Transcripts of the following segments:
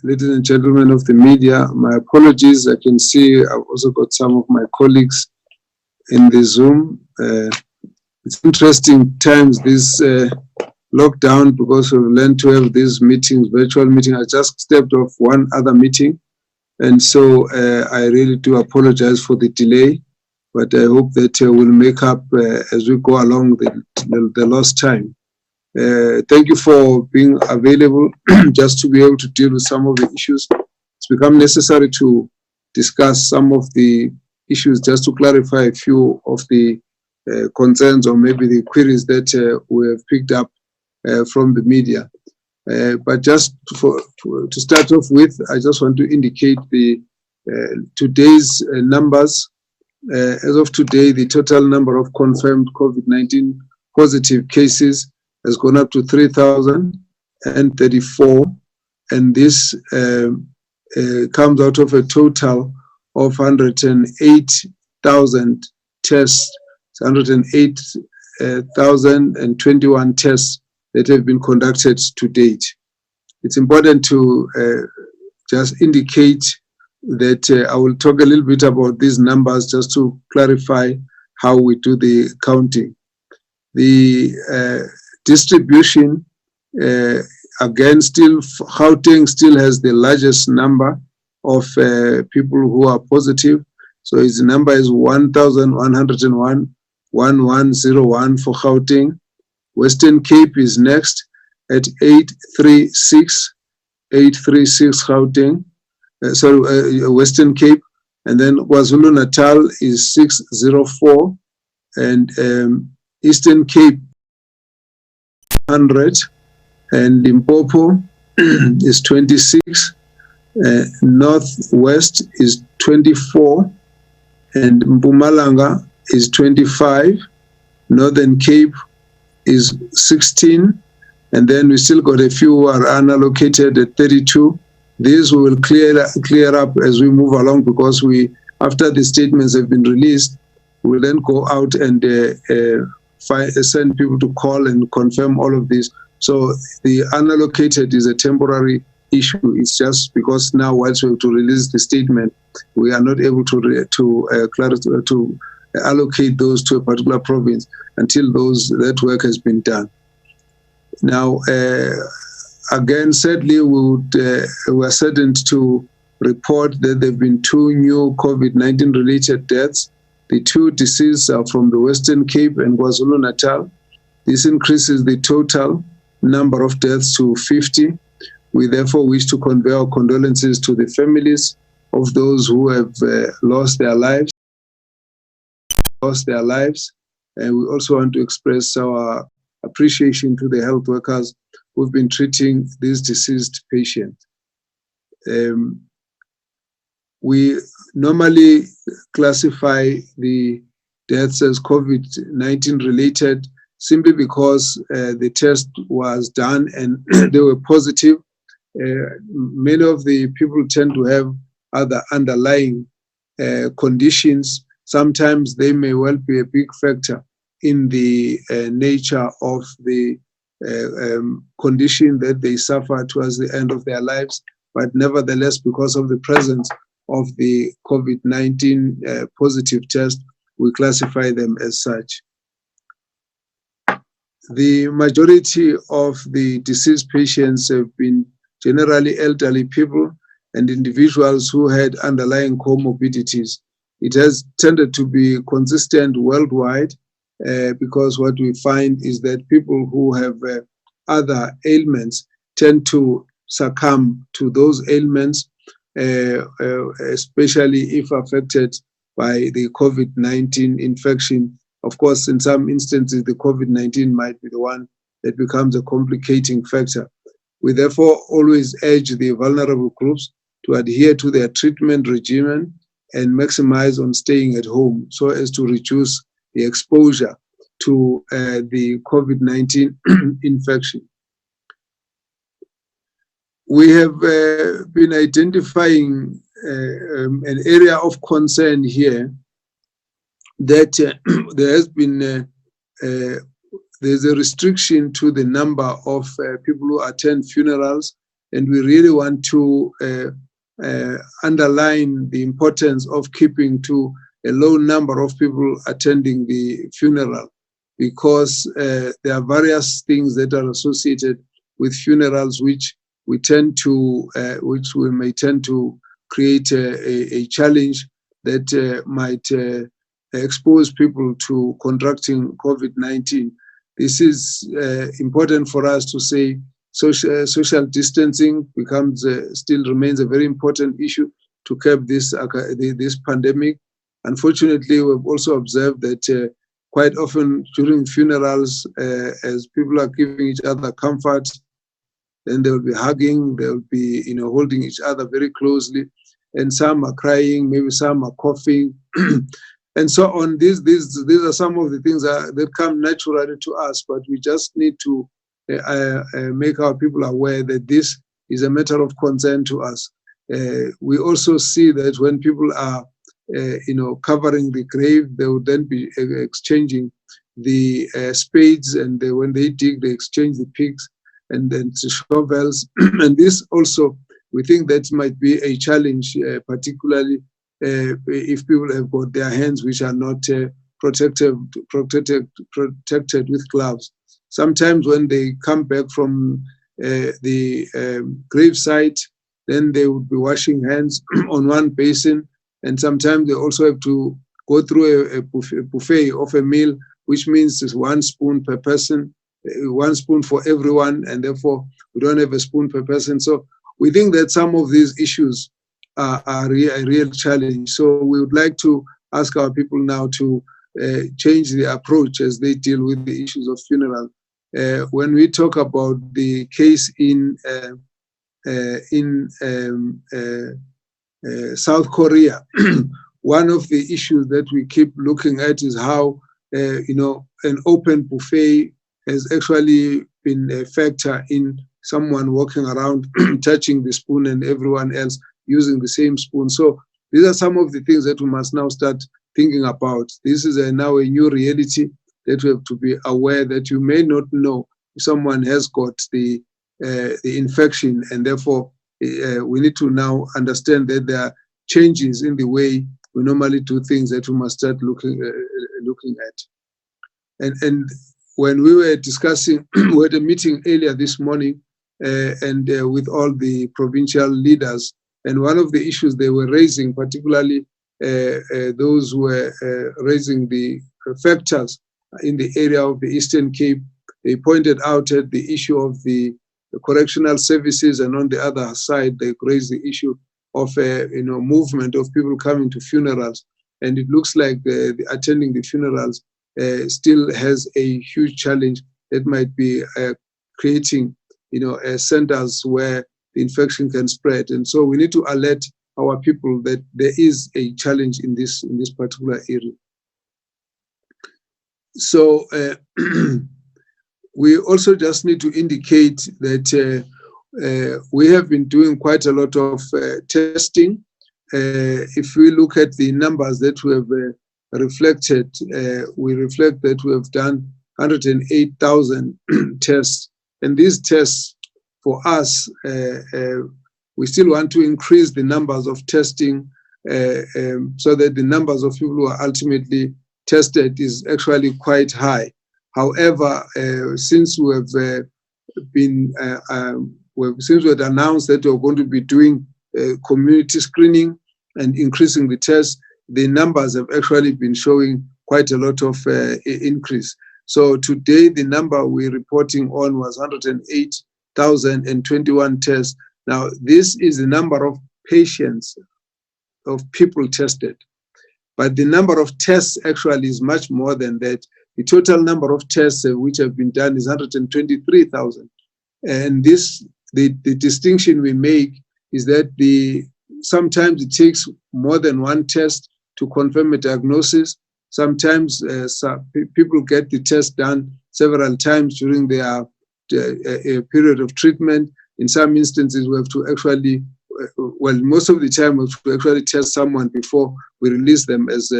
Ladies and gentlemen of the media, my apologies. I can see I've also got some of my colleagues in the Zoom. It's interesting times, this lockdown, because we've learned to have these meetings, virtual meetings. I just stepped off one other meeting, and so I really do apologize for the delay, but I hope that we'll make up as we go along the lost time. Thank you for being available just to be able to deal with some of the issues. It's become necessary to discuss some of the issues just to clarify a few of the concerns or maybe the queries that we have picked up from the media. But just to start off with, I just want to indicate the today's numbers. As of today, the total number of confirmed COVID-19 positive cases has gone up to 3,034, and this comes out of a total of 108,000 tests, 108,021 tests that have been conducted to date. It's important to just indicate that I will talk a little bit about these numbers just to clarify how we do the counting. The distribution, again, still Gauteng still has the largest number of people who are positive. So its number is 1,101, 1101 for Gauteng. Western Cape is next at 836 Gauteng. Western Cape, and then KwaZulu-Natal is 604, and Eastern Cape 100, and Limpopo is 26, Northwest is 24, and Mpumalanga is 25, Northern Cape is 16, and then we still got a few who are unallocated at 32. These we will clear up as we move along, because after the statements have been released, we'll then go out and send people to call and confirm all of this. So the unallocated is a temporary issue. It's just because now, once we have to release the statement, we are not able to allocate those to a particular province until that work has been done. Now, again, sadly, we are saddened to report that there have been 2 new COVID-19 related deaths. The 2 deceased are from the Western Cape and KwaZulu-Natal. This increases the total number of deaths to 50. We therefore wish to convey our condolences to the families of those who have lost their lives. And we also want to express our appreciation to the health workers who've been treating these deceased patients. We normally classify the deaths as COVID-19 related simply because the test was done and they were positive. Many of the people tend to have other underlying conditions. Sometimes they may well be a big factor in the nature of the condition that they suffer towards the end of their lives. But nevertheless, because of the presence of the COVID-19 positive test, we classify them as such. The majority of the deceased patients have been generally elderly people and individuals who had underlying comorbidities. It has tended to be consistent worldwide because what we find is that people who have other ailments tend to succumb to those ailments, especially if affected by the COVID-19 infection. Of course, in some instances, the COVID-19 might be the one that becomes a complicating factor. We therefore always urge the vulnerable groups to adhere to their treatment regimen and maximize on staying at home so as to reduce the exposure to the COVID-19 infection. We have been identifying an area of concern here that there has been there's a restriction to the number of people who attend funerals and we really want to underline the importance of keeping to a low number of people attending the funeral, because there are various things that are associated with funerals which we may tend to create a challenge that might expose people to contracting COVID-19. This is important for us to say. Social distancing still remains a very important issue to curb this pandemic. Unfortunately, we've also observed that quite often during funerals, as people are giving each other comfort, then they will be hugging, they will be holding each other very closely, and some are crying, maybe some are coughing, and so on. These are some of the things that come naturally to us, but we just need to make our people aware that this is a matter of concern to us. We also see that when people are covering the grave, they would then be exchanging the spades, and when they dig, they exchange the picks and then the shovels. And this also, we think that might be a challenge, particularly if people have got their hands which are not protected with gloves. Sometimes when they come back from the gravesite, then they would be washing hands on one basin, and sometimes they also have to go through a buffet of a meal, which means it's 1 spoon per person, 1 spoon for everyone, and therefore we don't have a spoon per person. So we think that some of these issues are a real challenge. So we would like to ask our people now to change the approach as they deal with the issues of funeral. When we talk about the case in South Korea, one of the issues that we keep looking at is how an open buffet has actually been a factor in someone walking around touching the spoon and everyone else using the same spoon. So these are some of the things that we must now start thinking about. This is now a new reality that we have to be aware that you may not know if someone has got the infection, and therefore we need to now understand that there are changes in the way we normally do things that we must start looking at. And when we were discussing, we had a meeting earlier this morning with all the provincial leaders, and one of the issues they were raising, particularly those who were raising the factors in the area of the Eastern Cape, they pointed out at the issue of the correctional services, and on the other side, they raised the issue of movement of people coming to funerals. And it looks like attending the funerals still has a huge challenge that might be creating, centers where the infection can spread. And so we need to alert our people that there is a challenge in this particular area. So we also just need to indicate that we have been doing quite a lot of testing. If we look at the numbers that we have reflected, we reflect that we have done 108,000 tests. And these tests, for us, we still want to increase the numbers of testing so that the numbers of people who are ultimately tested is actually quite high. However, since we have since we had announced that we're going to be doing community screening and increasing the tests, the numbers have actually been showing quite a lot of increase. So today, the number we're reporting on was 108,021 tests. Now, this is the number of patients, of people tested. But the number of tests actually is much more than that. The total number of tests which have been done is 123,000. And the distinction we make is that sometimes it takes more than one test to confirm a diagnosis. Sometimes people get the test done several times during their period of treatment. In some instances, we have to actually, most of the time, we have to actually test someone before we release them as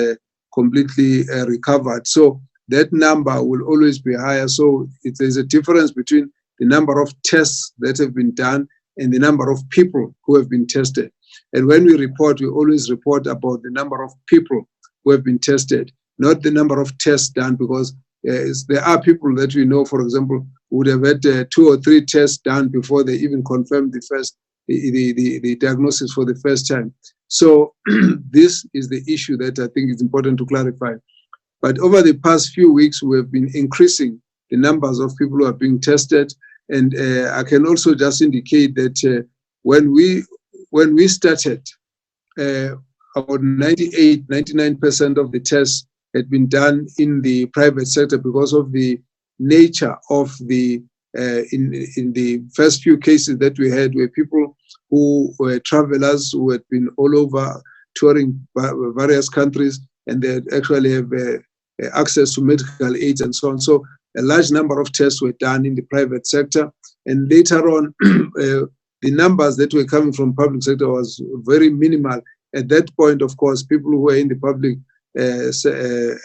completely recovered. So that number will always be higher. So there's a difference between the number of tests that have been done and the number of people who have been tested. And when we report, we always report about the number of people who have been tested, not the number of tests done, because there are people that we know, for example, who would have had 2 or 3 tests done before they even confirmed the diagnosis for the first time. So this is the issue that I think is important to clarify. But over the past few weeks, we have been increasing the numbers of people who are being tested. And I can also just indicate that when we started, about 99% of the tests had been done in the private sector because of the nature of the, in the first few cases that we had were people who were travelers who had been all over touring various countries, and they actually have access to medical aids and so on. So a large number of tests were done in the private sector. And later on, the numbers that were coming from public sector was very minimal. At that point, of course, people who were in the public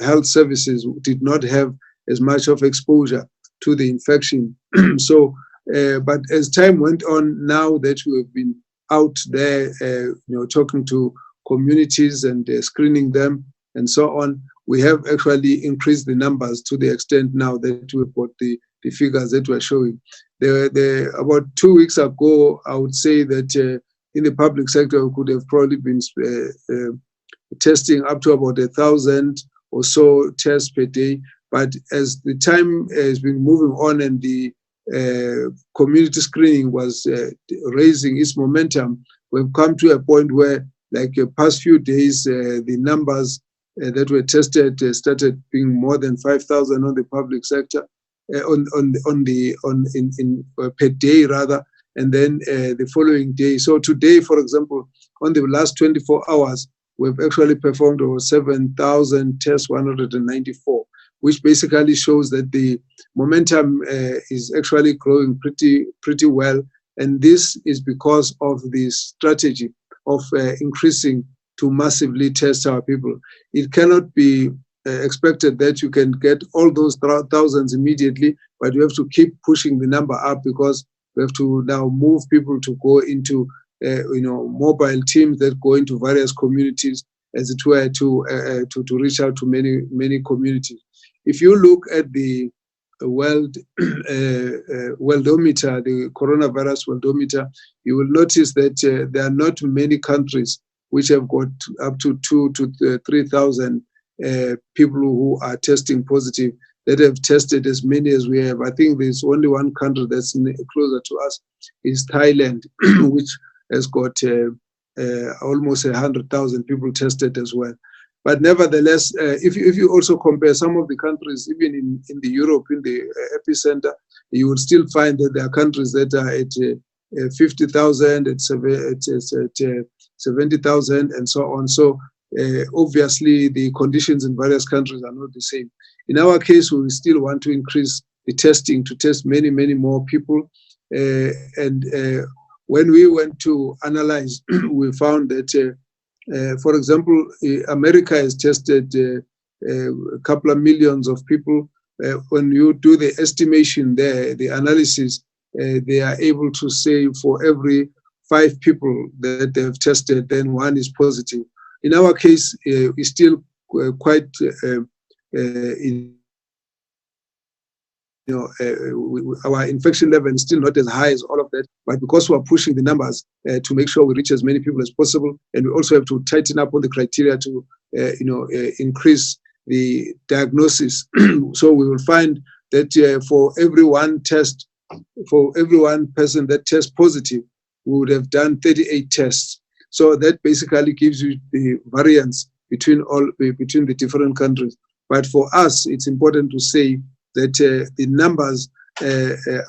health services did not have as much of exposure to the infection. So, but as time went on, now that we have been out there, talking to communities and screening them and so on, we have actually increased the numbers to the extent now that we've got the figures that we're showing. About 2 weeks ago, I would say that in the public sector, we could have probably been testing up to about 1,000 or so tests per day. But as the time has been moving on and the community screening was raising its momentum, we've come to a point where, like the past few days, the numbers that were tested started being more than 5,000 on the public sector, per day rather, and then the following day. So today, for example, on the last 24 hours, we've actually performed over 7,000 tests, 194, which basically shows that the momentum is actually growing pretty well. And this is because of the strategy of increasing to massively test our people. It cannot be expected that you can get all those thousands immediately, but you have to keep pushing the number up, because we have to now move people to go into mobile teams that go into various communities, as it were, to reach out to many communities. If you look at the worldometer, the coronavirus worldometer, you will notice that there are not many countries which have got up to 2,000 to 3,000 people who are testing positive, that have tested as many as we have. I think there's only one country that's closer to us, is Thailand, which has got almost 100,000 people tested as well. But nevertheless, if you also compare some of the countries, even in the Europe, in the epicenter, you will still find that there are countries that are at 50,000, at 70,000, and so on. So obviously, the conditions in various countries are not the same. In our case, we still want to increase the testing to test many more people. And when we went to analyze, we found that, for example, America has tested a couple of millions of people. When you do the estimation there, the analysis, they are able to say for every 5 people that they have tested, then 1 is positive. In our case, it's still quite, our infection level is still not as high as all of that, but because we are pushing the numbers to make sure we reach as many people as possible, and we also have to tighten up on the criteria to, increase the diagnosis. So we will find that for every one person that tests positive, we would have done 38 tests. So that basically gives you the variance between the different countries. But for us, it's important to say that the numbers,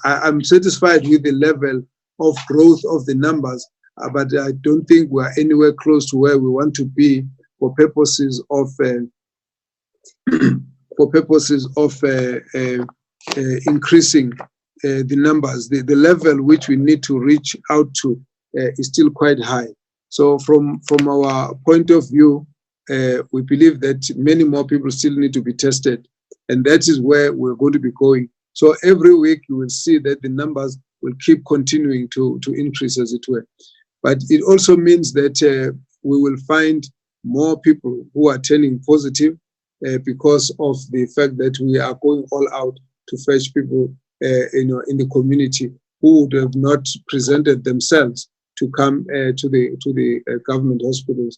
I'm satisfied with the level of growth of the numbers, but I don't think we're anywhere close to where we want to be for purposes of increasing the numbers. The level which we need to reach out to is still quite high. So from our point of view, we believe that many more people still need to be tested, and that is where we're going to be going. So every week you will see that the numbers will keep continuing to increase, as it were. But it also means that we will find more people who are turning positive because of the fact that we are going all out to fetch people in the community who would have not presented themselves to come to the government hospitals.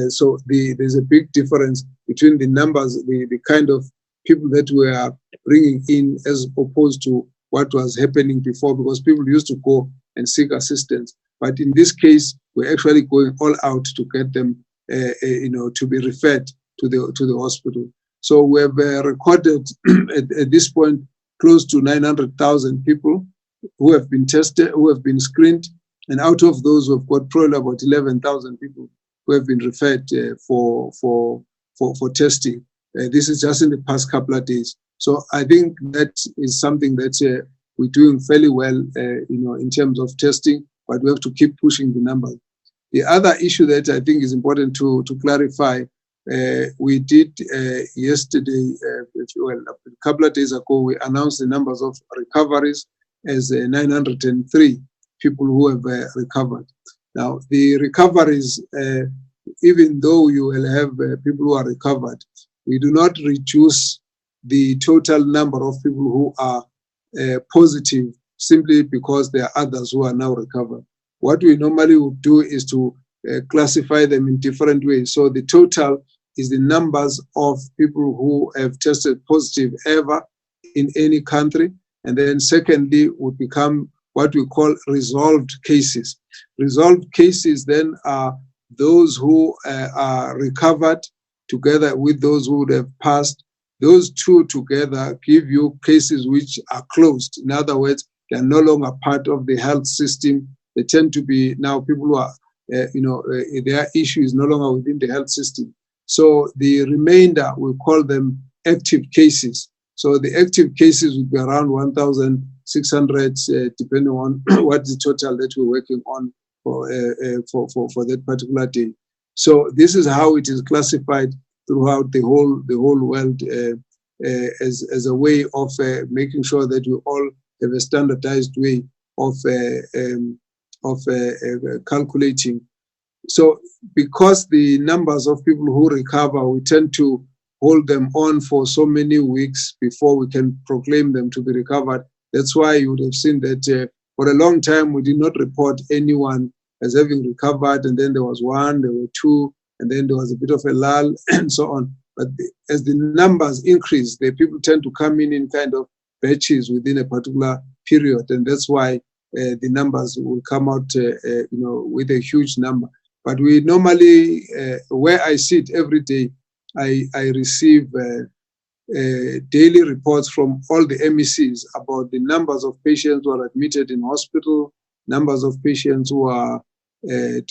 So there's a big difference between the numbers, the kind of people that we are bringing in as opposed to what was happening before, because people used to go and seek assistance. But in this case, we're actually going all out to get them, to be referred to the hospital. So we have recorded at this point close to 900,000 people who have been tested, who have been screened, and out of those, we've got probably about 11,000 people who have been referred for testing. This is just in the past couple of days. So I think that is something that we're doing fairly well, in terms of testing, but we have to keep pushing the numbers. The other issue that I think is important to clarify, we did yesterday, a couple of days ago, we announced the numbers of recoveries as 903 people who have recovered. Now, the recoveries, even though you will have people who are recovered, we do not reduce the total number of people who are positive simply because there are others who are now recovered. What we normally would do is to classify them in different ways. So the total is the numbers of people who have tested positive ever in any country. And then secondly would become what we call resolved cases. Resolved cases then are those who are recovered together with those who would have passed. Those two together give you cases which are closed. In other words, they are no longer part of the health system. They tend to be now people who are, their issue is no longer within the health system. So the remainder, we call them active cases. So the active cases would be around 1,600, depending on what the total that we're working on for that particular day. So this is how it is classified throughout the whole world as a way of making sure that we all have a standardized way of calculating. So because the numbers of people who recover, we tend to hold them on for so many weeks before we can proclaim them to be recovered. That's why you would have seen that for a long time we did not report anyone as having recovered, and then there was one, there were two, and then there was a bit of a lull and so on. But as the numbers increase, the people tend to come in kind of batches within a particular period, and that's why the numbers will come out with a huge number. But we normally, where I sit every day, I receive daily reports from all the MECs about the numbers of patients who are admitted in hospital, numbers of patients who are in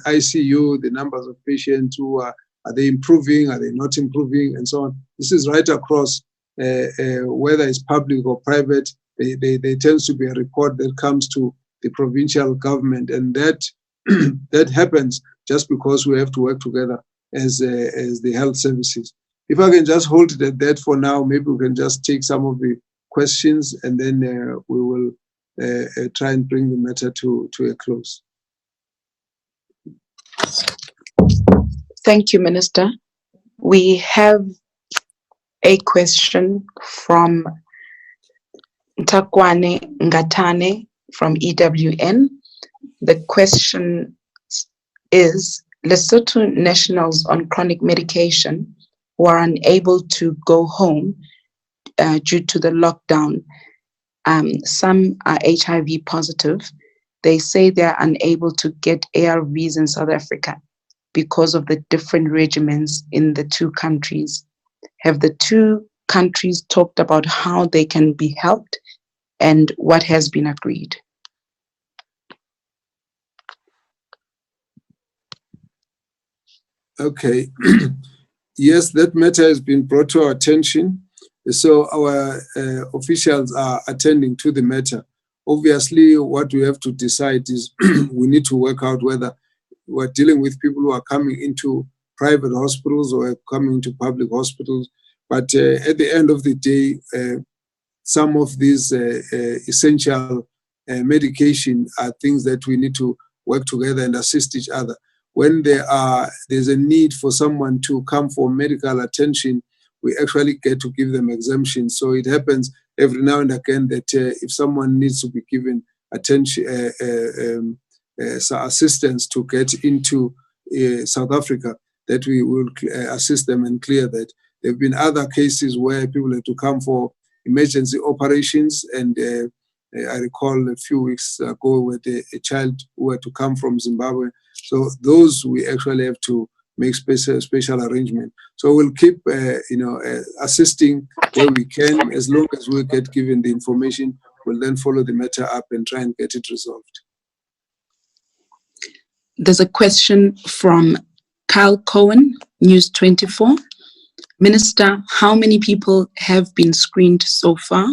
ICU, the numbers of patients who are they improving, are they not improving, and so on. This is right across, whether it's public or private. There tends to be a report that comes to the provincial government, and that that happens just because we have to work together as the health services. If I can just hold it at that for now, maybe we can just take some of the questions, and then we will try and bring the matter to a close. Thank you, Minister. We have a question from Ntakwane Ngatane from EWN. The question is, Lesotho nationals on chronic medication who are unable to go home due to the lockdown, some are HIV positive. They say they're unable to get ARVs in South Africa because of the different regimens in the two countries. Have the two countries talked about how they can be helped and what has been agreed? Okay. Yes, that matter has been brought to our attention. So our officials are attending to the matter. Obviously, what we have to decide is we need to work out whether we're dealing with people who are coming into private hospitals or coming into public hospitals. But at the end of the day, some of these essential medication are things that we need to work together and assist each other. When there's a need for someone to come for medical attention, we actually get to give them exemptions. So it happens every now and again that if someone needs to be given attention, assistance to get into South Africa, that we will assist them and clear that. There have been other cases where people had to come for emergency operations, and I recall a few weeks ago with a child who had to come from Zimbabwe. So those we actually have to make special arrangement. So we'll keep, assisting where we can. As long as we get given the information, we'll then follow the matter up and try and get it resolved. There's a question from Kyle Cohen, News 24. Minister, how many people have been screened so far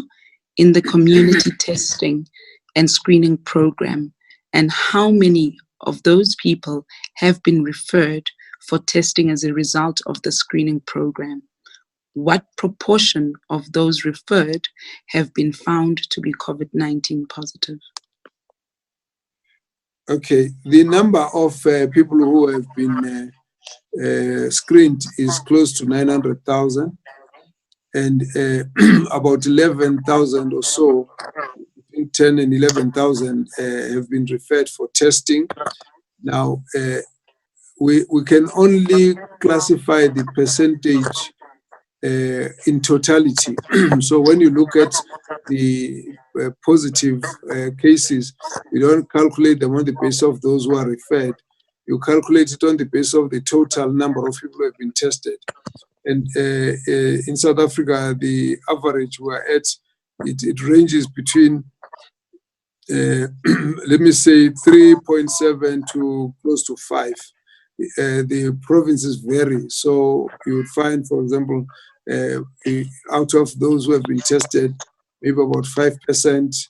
in the community testing and screening program? And how many of those people have been referred for testing as a result of the screening program? What proportion of those referred have been found to be COVID-19 positive? Okay, the number of people who have been screened is close to 900,000, and about 11,000 or so, between 10 and 11,000 have been referred for testing. Now, we can only classify the percentage in totality. So when you look at the positive cases, you don't calculate them on the basis of those who are referred. You calculate it on the basis of the total number of people who have been tested. And in South Africa, the average we're at, it ranges between, let me say, 3.7 to close to 5. The provinces vary. So you would find, for example, out of those who have been tested, maybe about 5%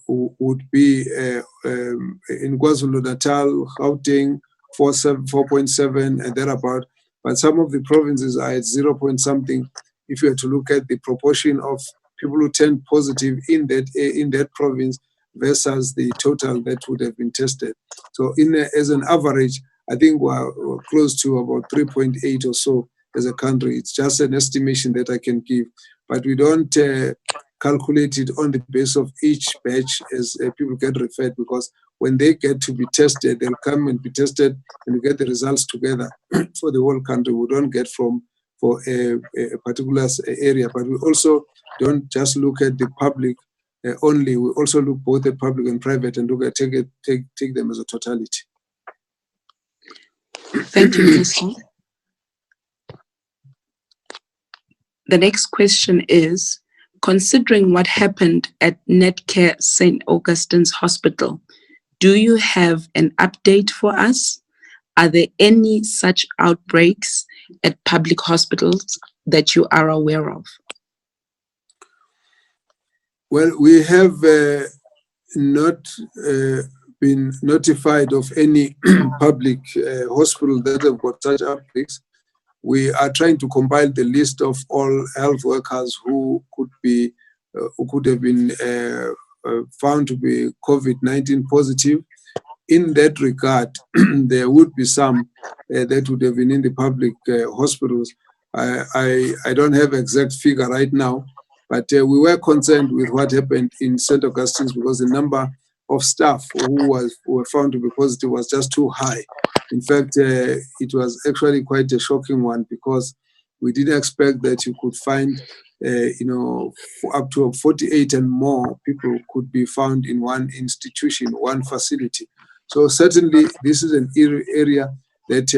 would be in KwaZulu-Natal, Gauteng, 4.7 and thereabout. But some of the provinces are at 0 point something. If you were to look at the proportion of people who turned positive in that province versus the total that would have been tested. So as an average, I think we're close to about 3.8 or so as a country. It's just an estimation that I can give, but we don't calculate it on the basis of each batch as people get referred, because when they get to be tested, they'll come and be tested and we get the results together for the whole country. We don't get for a particular area, but we also don't just look at the public only. We also look both at public and private and look at take them as a totality. Thank you, Minister. The next question is, considering what happened at Netcare St. Augustine's Hospital, do you have an update for us? Are there any such outbreaks at public hospitals that you are aware of? Well, we have not been notified of any public hospital that have got such outbreaks. We are trying to compile the list of all health workers who could have been found to be COVID-19 positive. In that regard, there would be some that would have been in the public hospitals. I don't have exact figure right now, but we were concerned with what happened in St. Augustine's because the number of staff who were found to be positive was just too high. In fact, it was actually quite a shocking one because we didn't expect that you could find, up to 48 and more people could be found in one institution, one facility. So certainly this is an area that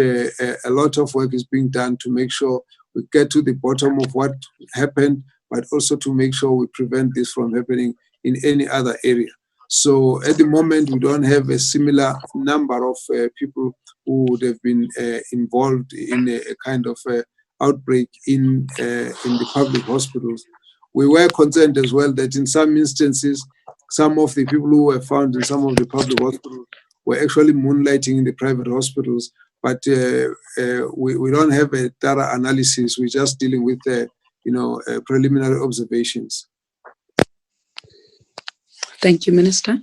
a lot of work is being done to make sure we get to the bottom of what happened, but also to make sure we prevent this from happening in any other area. So at the moment, we don't have a similar number of people who would have been involved in a kind of outbreak in the public hospitals. We were concerned as well that in some instances, some of the people who were found in some of the public hospitals were actually moonlighting in the private hospitals, but we don't have a thorough analysis. We're just dealing with preliminary observations. Thank you, Minister.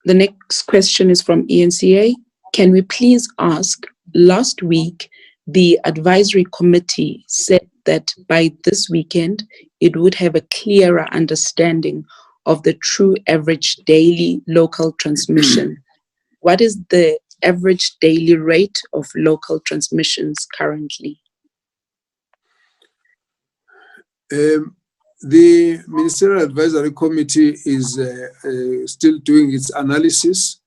The next question is from ENCA. Can we please ask, last week, the advisory committee said that by this weekend, it would have a clearer understanding of the true average daily local transmission. What is the average daily rate of local transmissions currently? The Ministerial Advisory Committee is still doing its analysis.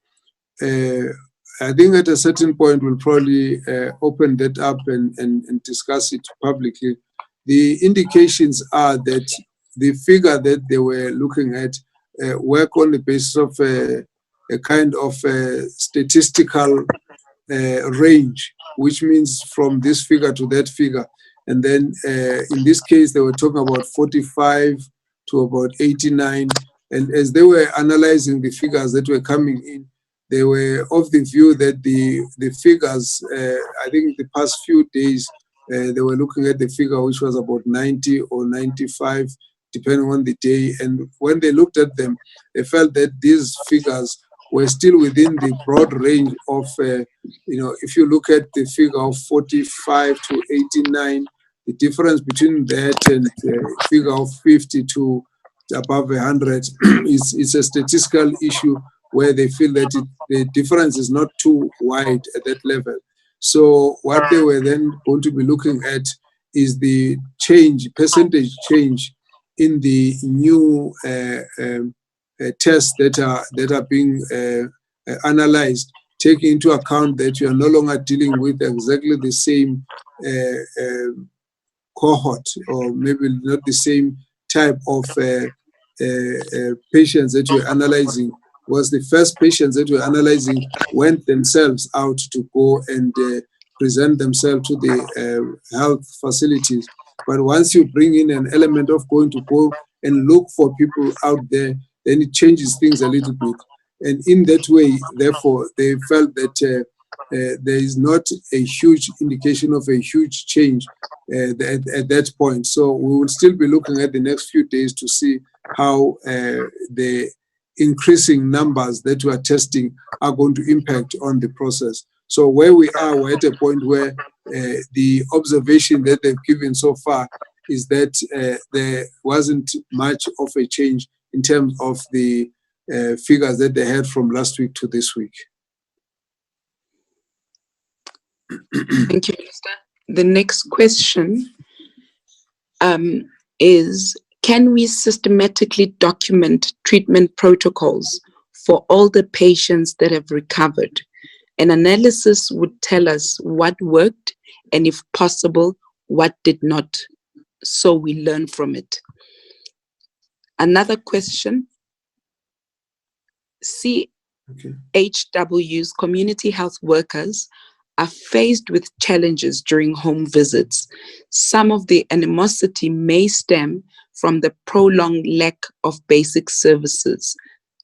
I think at a certain point we'll probably open that up and discuss it publicly. The indications are that the figure that they were looking at work on the basis of a kind of statistical range, which means from this figure to that figure. And then in this case, they were talking about 45 to about 89. And as they were analyzing the figures that were coming in, they were of the view that the figures, I think the past few days, they were looking at the figure which was about 90 or 95, depending on the day. And when they looked at them, they felt that these figures were still within the broad range of, if you look at the figure of 45 to 89, the difference between that and the figure of 50 to above 100 is a statistical issue where they feel that the difference is not too wide at that level. So what they were then going to be looking at is the percentage change in the new tests that are being analyzed, taking into account that you are no longer dealing with exactly the same cohort, or maybe not the same type of patients that you're analyzing. Was the first patients that we're analyzing went themselves out to go and present themselves to the health facilities. But once you bring in an element of going to go and look for people out there, then it changes things a little bit. And in that way, therefore, they felt that there is not a huge indication of a huge change at that point. So we will still be looking at the next few days to see how the increasing numbers that we are testing are going to impact on the process. So where we are, we're at a point where the observation that they've given so far is that there wasn't much of a change in terms of the figures that they had from last week to this week. Thank you, Minister. The next question is, can we systematically document treatment protocols for all the patients that have recovered? An analysis would tell us what worked and, if possible, what did not, so we learn from it. Another question, CHW's community health workers are faced with challenges during home visits. Some of the animosity may stem from the prolonged lack of basic services,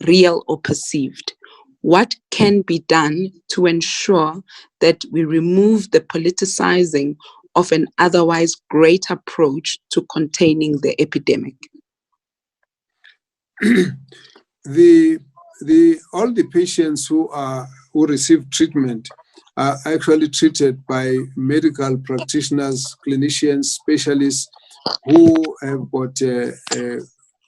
real or perceived. What can be done to ensure that we remove the politicizing of an otherwise great approach to containing the epidemic? All the patients who receive treatment are actually treated by medical practitioners, clinicians, specialists who have got a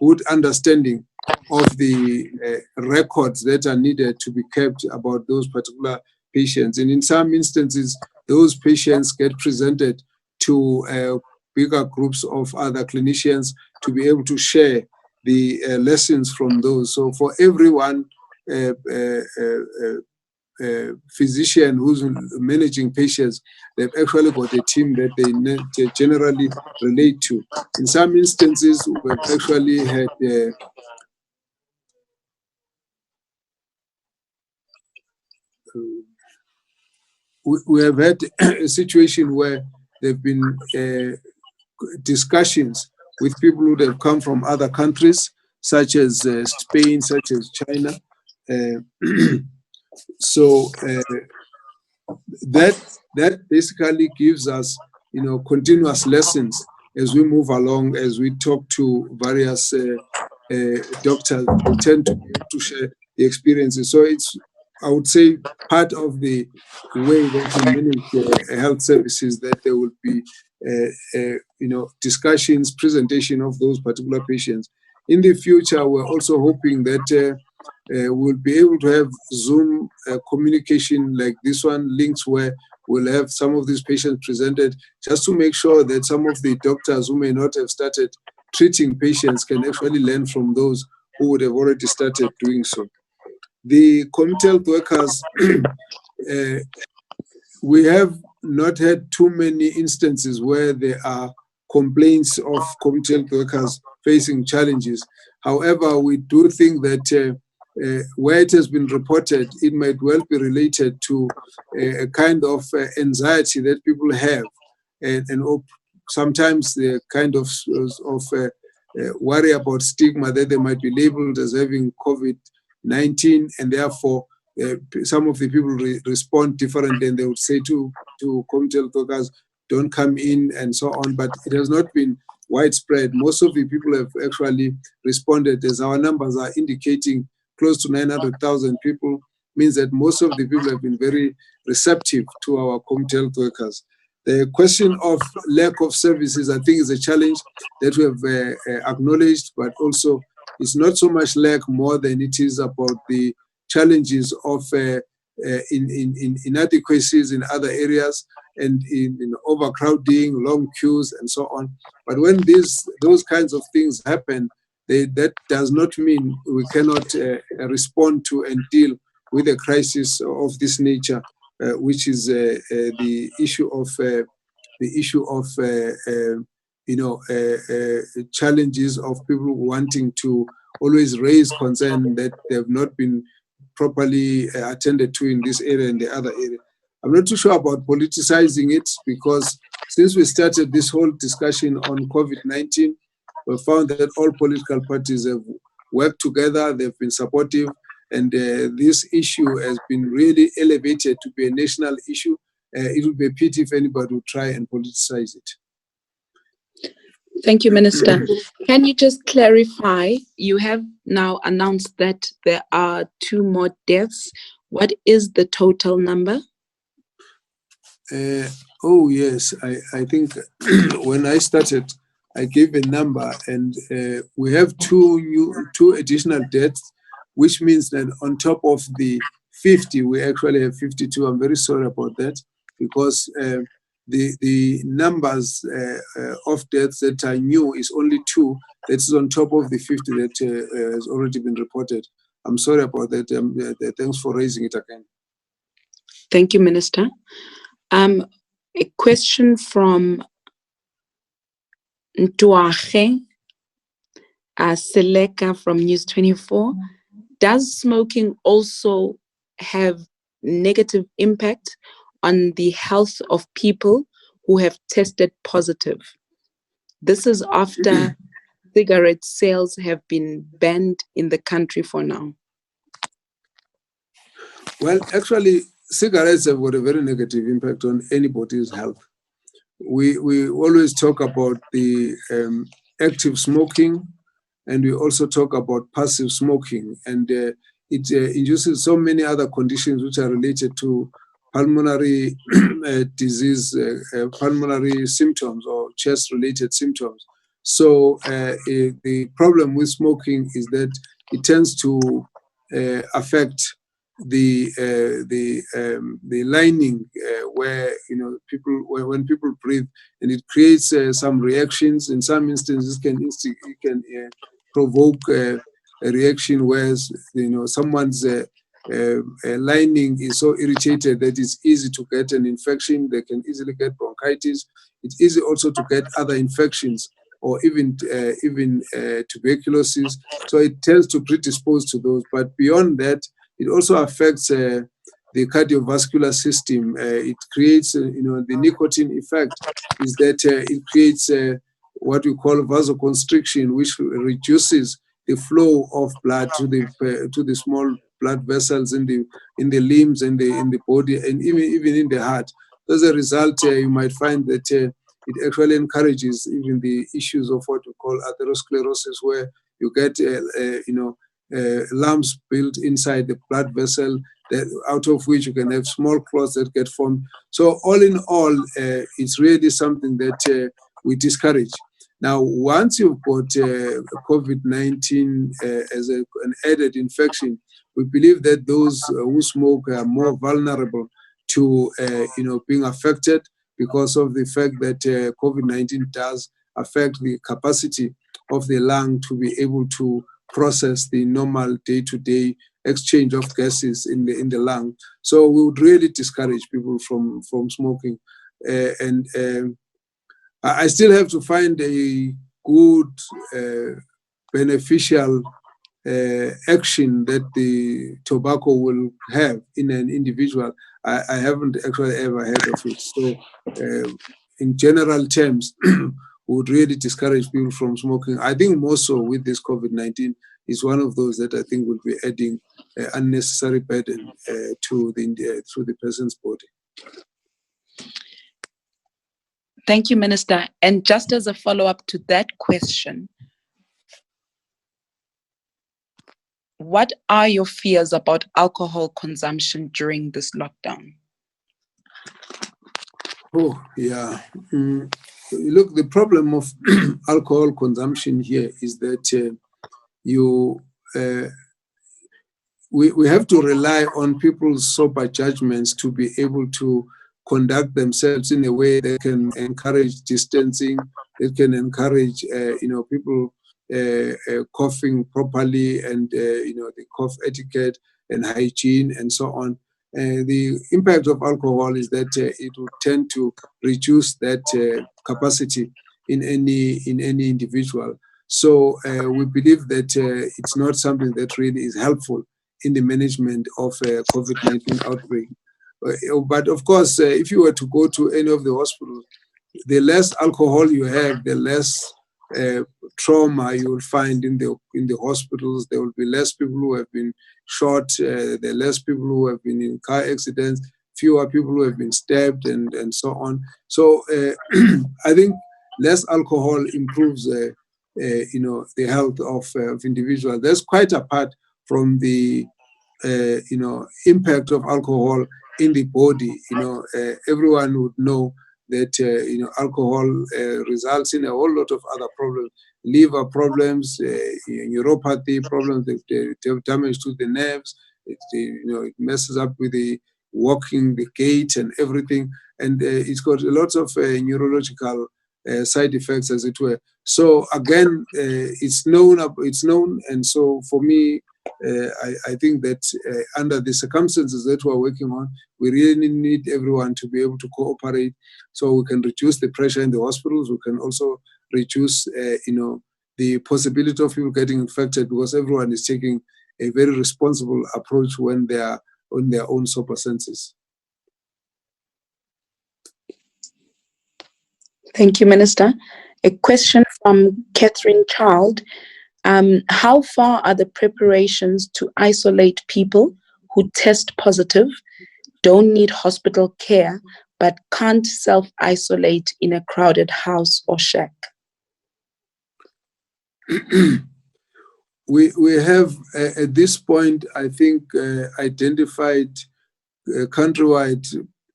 good understanding of the records that are needed to be kept about those particular patients. And in some instances, those patients get presented to bigger groups of other clinicians to be able to share the lessons from those. So for everyone, physician who's managing patients, they've actually got a team that they generally relate to. In some instances, we've actually had we have had a situation where there have been discussions with people who have come from other countries, such as Spain, such as China. So that basically gives us, continuous lessons as we move along, as we talk to various doctors will tend to be able to share the experiences. So it's, I would say, part of the way that we manage health services, that there will be discussions, presentation of those particular patients. In the future, we're also hoping that we'll be able to have Zoom communication like this one, links where we'll have some of these patients presented, just to make sure that some of the doctors who may not have started treating patients can actually learn from those who would have already started doing so. The community health workers, we have not had too many instances where there are complaints of community health workers facing challenges. However, we do think that where it has been reported, it might well be related to a kind of anxiety that people have, and sometimes the kind of worry about stigma that they might be labeled as having COVID-19, and therefore some of the people respond differently, and they would say to community health workers, don't come in and so on. But it has not been widespread. Most of the people have actually responded, as our numbers are indicating. Close to 900,000 people means that most of the people have been very receptive to our community health workers. The question of lack of services, I think, is a challenge that we have acknowledged, but also it's not so much lack more than it is about the challenges of inadequacies in other areas, and in overcrowding, long queues, and so on. But when those kinds of things happen, that does not mean we cannot respond to and deal with a crisis of this nature, which is the issue of challenges of people wanting to always raise concern that they have not been properly attended to in this area and the other area. I'm not too sure about politicizing it, because since we started this whole discussion on COVID-19, we found that all political parties have worked together, they've been supportive, and this issue has been really elevated to be a national issue. It would be a pity if anybody would try and politicize it. Thank you, Minister. Can you just clarify, you have now announced that there are 2 more deaths. What is the total number? Oh, yes. I think when I started, I gave a number, and we have two additional deaths, which means that on top of the 50, we actually have 52. I'm very sorry about that, because the numbers of deaths that are new is only 2. That is on top of the 50 that has already been reported. I'm sorry about that. Thanks for raising it again. Thank you, Minister. A question from Ntuache Seleka from News 24. Does smoking also have negative impact on the health of people who have tested positive? This is after cigarette sales have been banned in the country for now. Well, actually, cigarettes have got a very negative impact on anybody's health. We always talk about the active smoking, and we also talk about passive smoking, and it induces so many other conditions which are related to pulmonary disease, pulmonary symptoms, or chest-related symptoms. So the problem with smoking is that it tends to affect the lining where people, when people breathe, and it creates some reactions. In some instances, it can provoke a reaction where someone's lining is so irritated that it's easy to get an infection. They can easily get bronchitis. It's easy also to get other infections, or even tuberculosis. So it tends to predispose to those. But beyond that, it also affects the cardiovascular system. It creates, the nicotine effect is that it creates what we call vasoconstriction, which reduces the flow of blood to the small blood vessels in the limbs and in the body, and even in the heart. As a result, you might find that it actually encourages even the issues of what we call atherosclerosis, where you get, lumps built inside the blood vessel, out of which you can have small clots that get formed. So all in all, it's really something that we discourage. Now, once you've got COVID-19 as an added infection, we believe that those who smoke are more vulnerable to being affected because of the fact that COVID-19 does affect the capacity of the lung to be able to process the normal day-to-day exchange of gases in the lung. So we would really discourage people from smoking. I still have to find a good, beneficial action that the tobacco will have in an individual. I haven't actually ever heard of it. So in general terms, we would really discourage people from smoking. I think more so with this COVID-19 is one of those that I think will be adding unnecessary burden to the person's body. Thank you, Minister. And just as a follow-up to that question, what are your fears about alcohol consumption during this lockdown? Oh, yeah. Look, the problem of alcohol consumption here is that we have to rely on people's sober judgments to be able to conduct themselves in a way that can encourage distancing, that can encourage people coughing properly, and the cough etiquette and hygiene and so on. The impact of alcohol is that it will tend to reduce that capacity in any individual. So we believe that it's not something that really is helpful in the management of COVID-19 outbreak. But of course, if you were to go to any of the hospitals, the less alcohol you have, the less trauma you will find in the hospitals. There will be less people who have been shot. There are less people who have been in car accidents. Fewer people who have been stabbed and so on. So I think less alcohol improves the health of individuals. That's quite apart from the impact of alcohol in the body. Everyone would know that alcohol results in a whole lot of other problems, liver problems, neuropathy problems, damage to the nerves. It messes up with the walking, the gait, and everything, and it's got a lot of neurological side effects, as it were. So again, it's known, and so for me, I think that under the circumstances that we're working on, we really need everyone to be able to cooperate, so we can reduce the pressure in the hospitals. We can also reduce, the possibility of people getting infected, because everyone is taking a very responsible approach when they are on their own sober senses. Thank you, Minister. A question from Catherine Child. How far are the preparations to isolate people who test positive, don't need hospital care, but can't self-isolate in a crowded house or shack? We have, at this point, I think, identified countrywide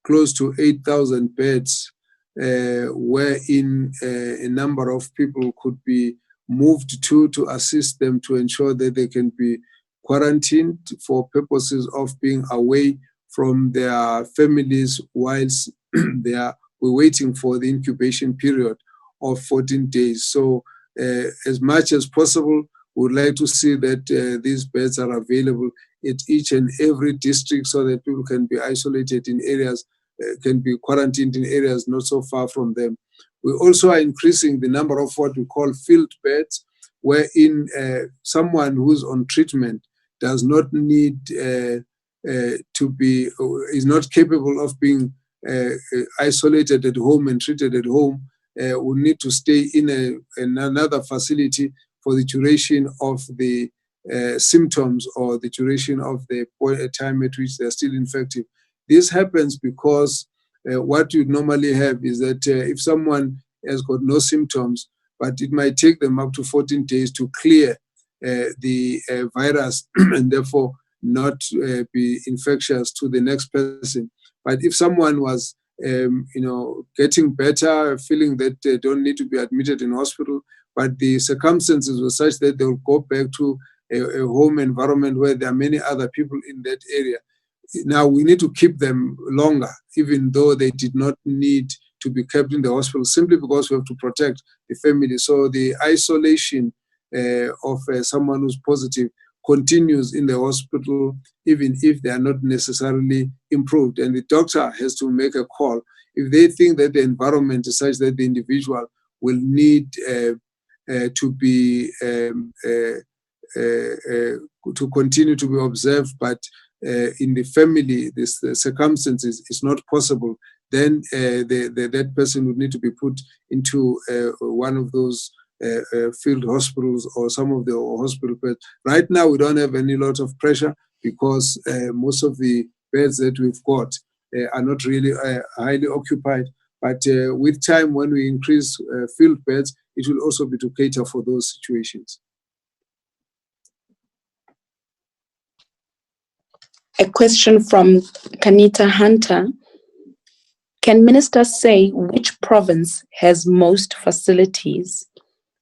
close to 8,000 beds wherein a number of people could be moved to assist them to ensure that they can be quarantined for purposes of being away from their families whilst we're waiting for the incubation period of 14 days. So as much as possible, we would like to see that these beds are available at each and every district, so that people can be isolated in areas, can be quarantined in areas not so far from them. We also are increasing the number of what we call field beds, wherein someone who's on treatment does not need to be, is not capable of being isolated at home and treated at home, will need to stay in another facility for the duration of the symptoms, or the duration of the time at which they're still infective. This happens because what you normally have is that if someone has got no symptoms, but it might take them up to 14 days to clear the virus and therefore not be infectious to the next person. But if someone was, getting better, feeling that they don't need to be admitted in hospital, but the circumstances were such that they will go back to a home environment where there are many other people in that area. Now we need to keep them longer, even though they did not need to be kept in the hospital, simply because we have to protect the family. So the isolation of someone who's positive continues in the hospital, even if they are not necessarily improved. And the doctor has to make a call. If they think that the environment is such that the individual will need to be to continue to be observed, but in the family, this circumstances is not possible, then that person would need to be put into one of those field hospitals or some of the hospital beds. Right now, we don't have any lot of pressure because most of the beds that we've got are not really highly occupied. But with time, when we increase field beds, it will also be to cater for those situations. A question from Kanita Hunter. Can Minister say which province has most facilities?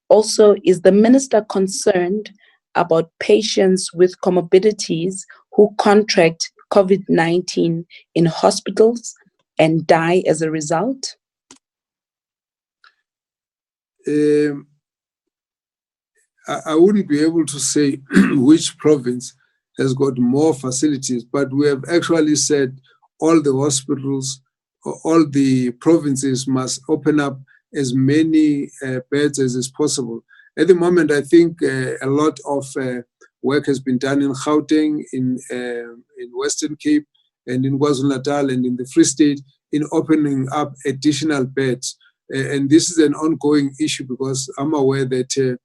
Also, is the Minister concerned about patients with comorbidities who contract COVID-19 in hospitals and die as a result? I wouldn't be able to say which province has got more facilities, but we have actually said all the hospitals, all the provinces must open up as many beds as is possible. At the moment, I think a lot of work has been done in Gauteng, in Western Cape, and in KwaZulu-Natal, and in the Free State, in opening up additional beds. And this is an ongoing issue because I'm aware that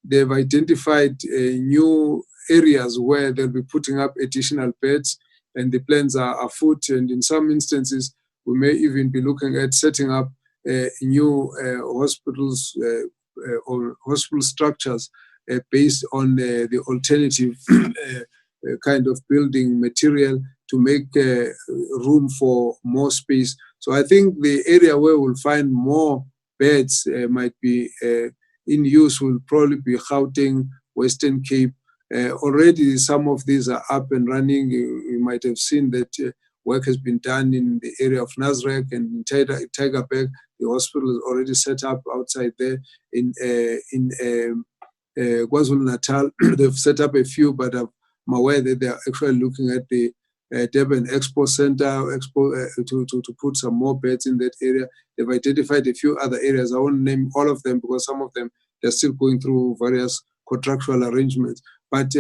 they've identified new areas where they'll be putting up additional beds, and the plans are afoot. And in some instances, we may even be looking at setting up new hospitals or hospital structures based on the alternative kind of building material to make room for more space. So I think the area where we'll find more beds might be in use will probably be Gauteng, Western Cape. Already some of these are up and running. You might have seen that work has been done in the area of Nasrec and in Tygerberg. The hospital is already set up outside there. In KwaZulu-Natal, they've set up a few, but I'm aware that they're actually looking at the Durban Expo Center to put some more beds in that area. They've identified a few other areas. I won't name all of them because some of them they're still going through various contractual arrangements. But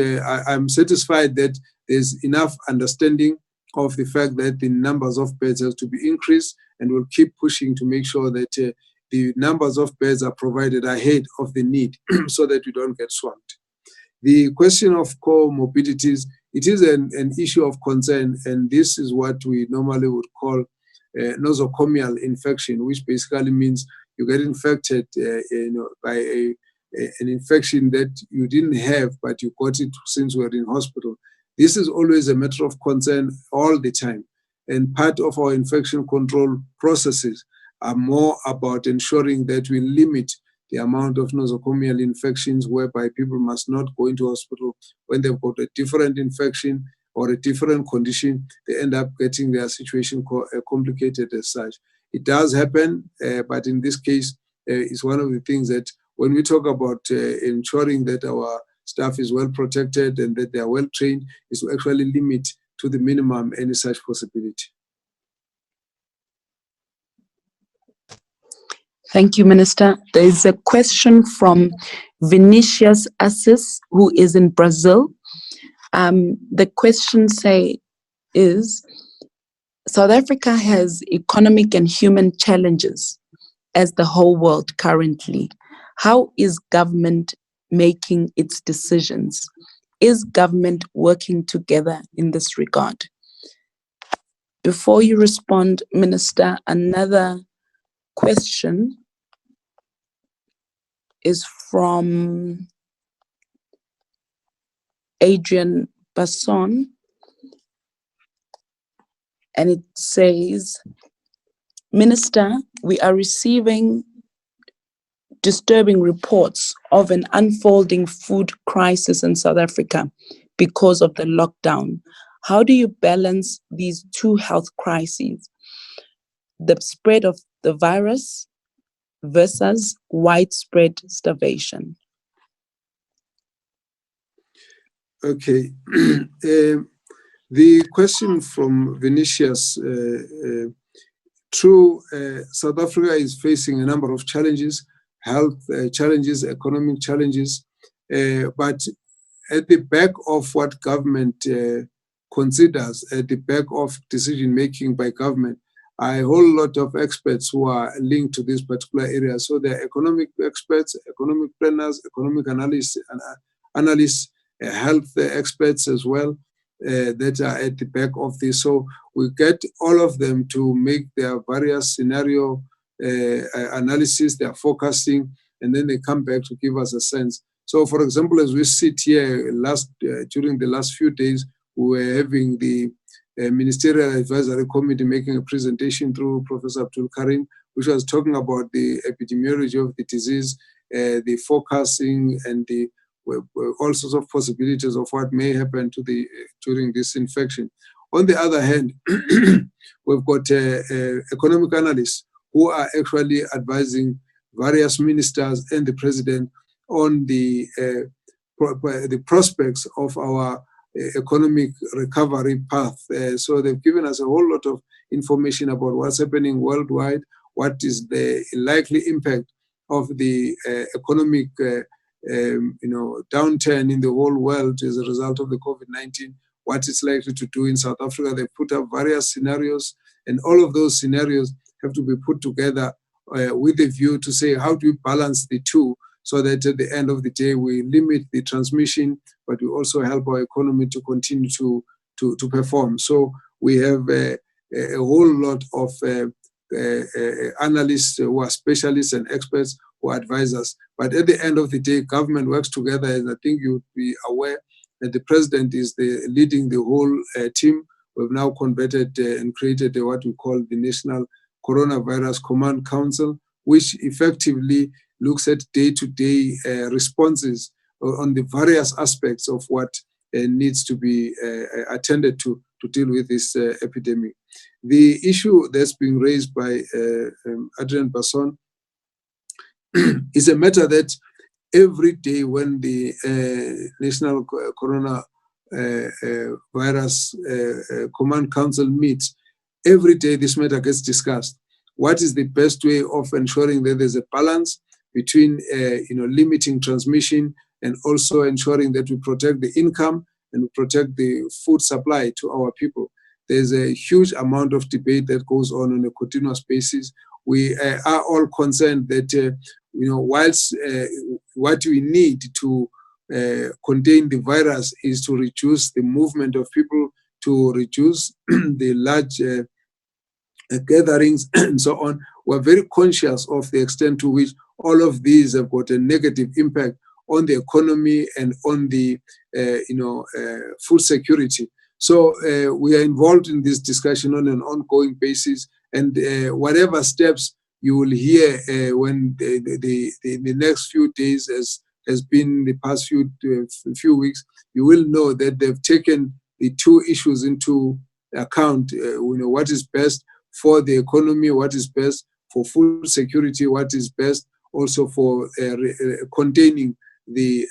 I'm satisfied that there's enough understanding of the fact that the numbers of beds have to be increased, and we'll keep pushing to make sure that the numbers of beds are provided ahead of the need so that we don't get swamped. The question of comorbidities, it is an issue of concern, and this is what we normally would call nosocomial infection, which basically means you get infected by an infection that you didn't have, but you got it since you were in hospital. This is always a matter of concern all the time. And part of our infection control processes are more about ensuring that we limit the amount of nosocomial infections whereby people must not go into hospital when they've got a different infection or a different condition. They end up getting their situation complicated as such. It does happen, but in this case, it's one of the things that when we talk about ensuring that our staff is well protected and that they are well trained, is to actually limit to the minimum any such possibility. Thank you, Minister. There is a question from Vinicius Assis, who is in Brazil. The question is, South Africa has economic and human challenges as the whole world currently. How is government making its decisions? Is government working together in this regard? Before you respond, Minister, another question is from Adrian Basson, and it says, Minister, we are receiving disturbing reports of an unfolding food crisis in South Africa because of the lockdown. How do you balance these two health crises, the spread of the virus versus widespread starvation? Okay. The question from Vinicius, true, South Africa is facing a number of challenges, health challenges, economic challenges, but at the back of what government considers, at the back of decision-making by government, are a whole lot of experts who are linked to this particular area. So they're economic experts, economic planners, economic analysts, health experts as well, that are at the back of this. So we get all of them to make their various scenario analysis, their forecasting, and then they come back to give us a sense. So, for example, as we sit here during the last few days, we were having the Ministerial Advisory Committee making a presentation through Professor Abdul Karim, which was talking about the epidemiology of the disease, the forecasting, and the all sorts of possibilities of what may happen to during this infection. On the other hand, we've got economic analysts who are actually advising various ministers and the president on the prospects of our economic recovery path. So they've given us a whole lot of information about what's happening worldwide, what is the likely impact of the economic downturn in the whole world as a result of the COVID-19, what it's likely to do in South Africa. They put up various scenarios, and all of those scenarios have to be put together with a view to say, how do we balance the two so that at the end of the day we limit the transmission, but we also help our economy to continue to perform. So we have a whole lot of analysts who are specialists and experts who advise us. But at the end of the day, government works together, and I think you'd be aware that the president is leading the whole team. We've now converted and created what we call the National Coronavirus Command Council, which effectively looks at day-to-day responses on the various aspects of what needs to be attended to deal with this epidemic. The issue that's being raised by Adrian Basson is a matter that every day when the National Coronavirus Command Council meets, every day this matter gets discussed. What is the best way of ensuring that there's a balance between limiting transmission and also ensuring that we protect the income and protect the food supply to our people? There's a huge amount of debate that goes on a continuous basis. We are all concerned that whilst what we need to contain the virus is to reduce the movement of people, to reduce the large gatherings and so on, we're very conscious of the extent to which all of these have got a negative impact on the economy and on the food security. So we are involved in this discussion on an ongoing basis, and whatever steps you will hear when the next few days has been the past few weeks, you will know that they've taken the two issues into account. What is best for the economy, what is best for food security, what is best also for containing the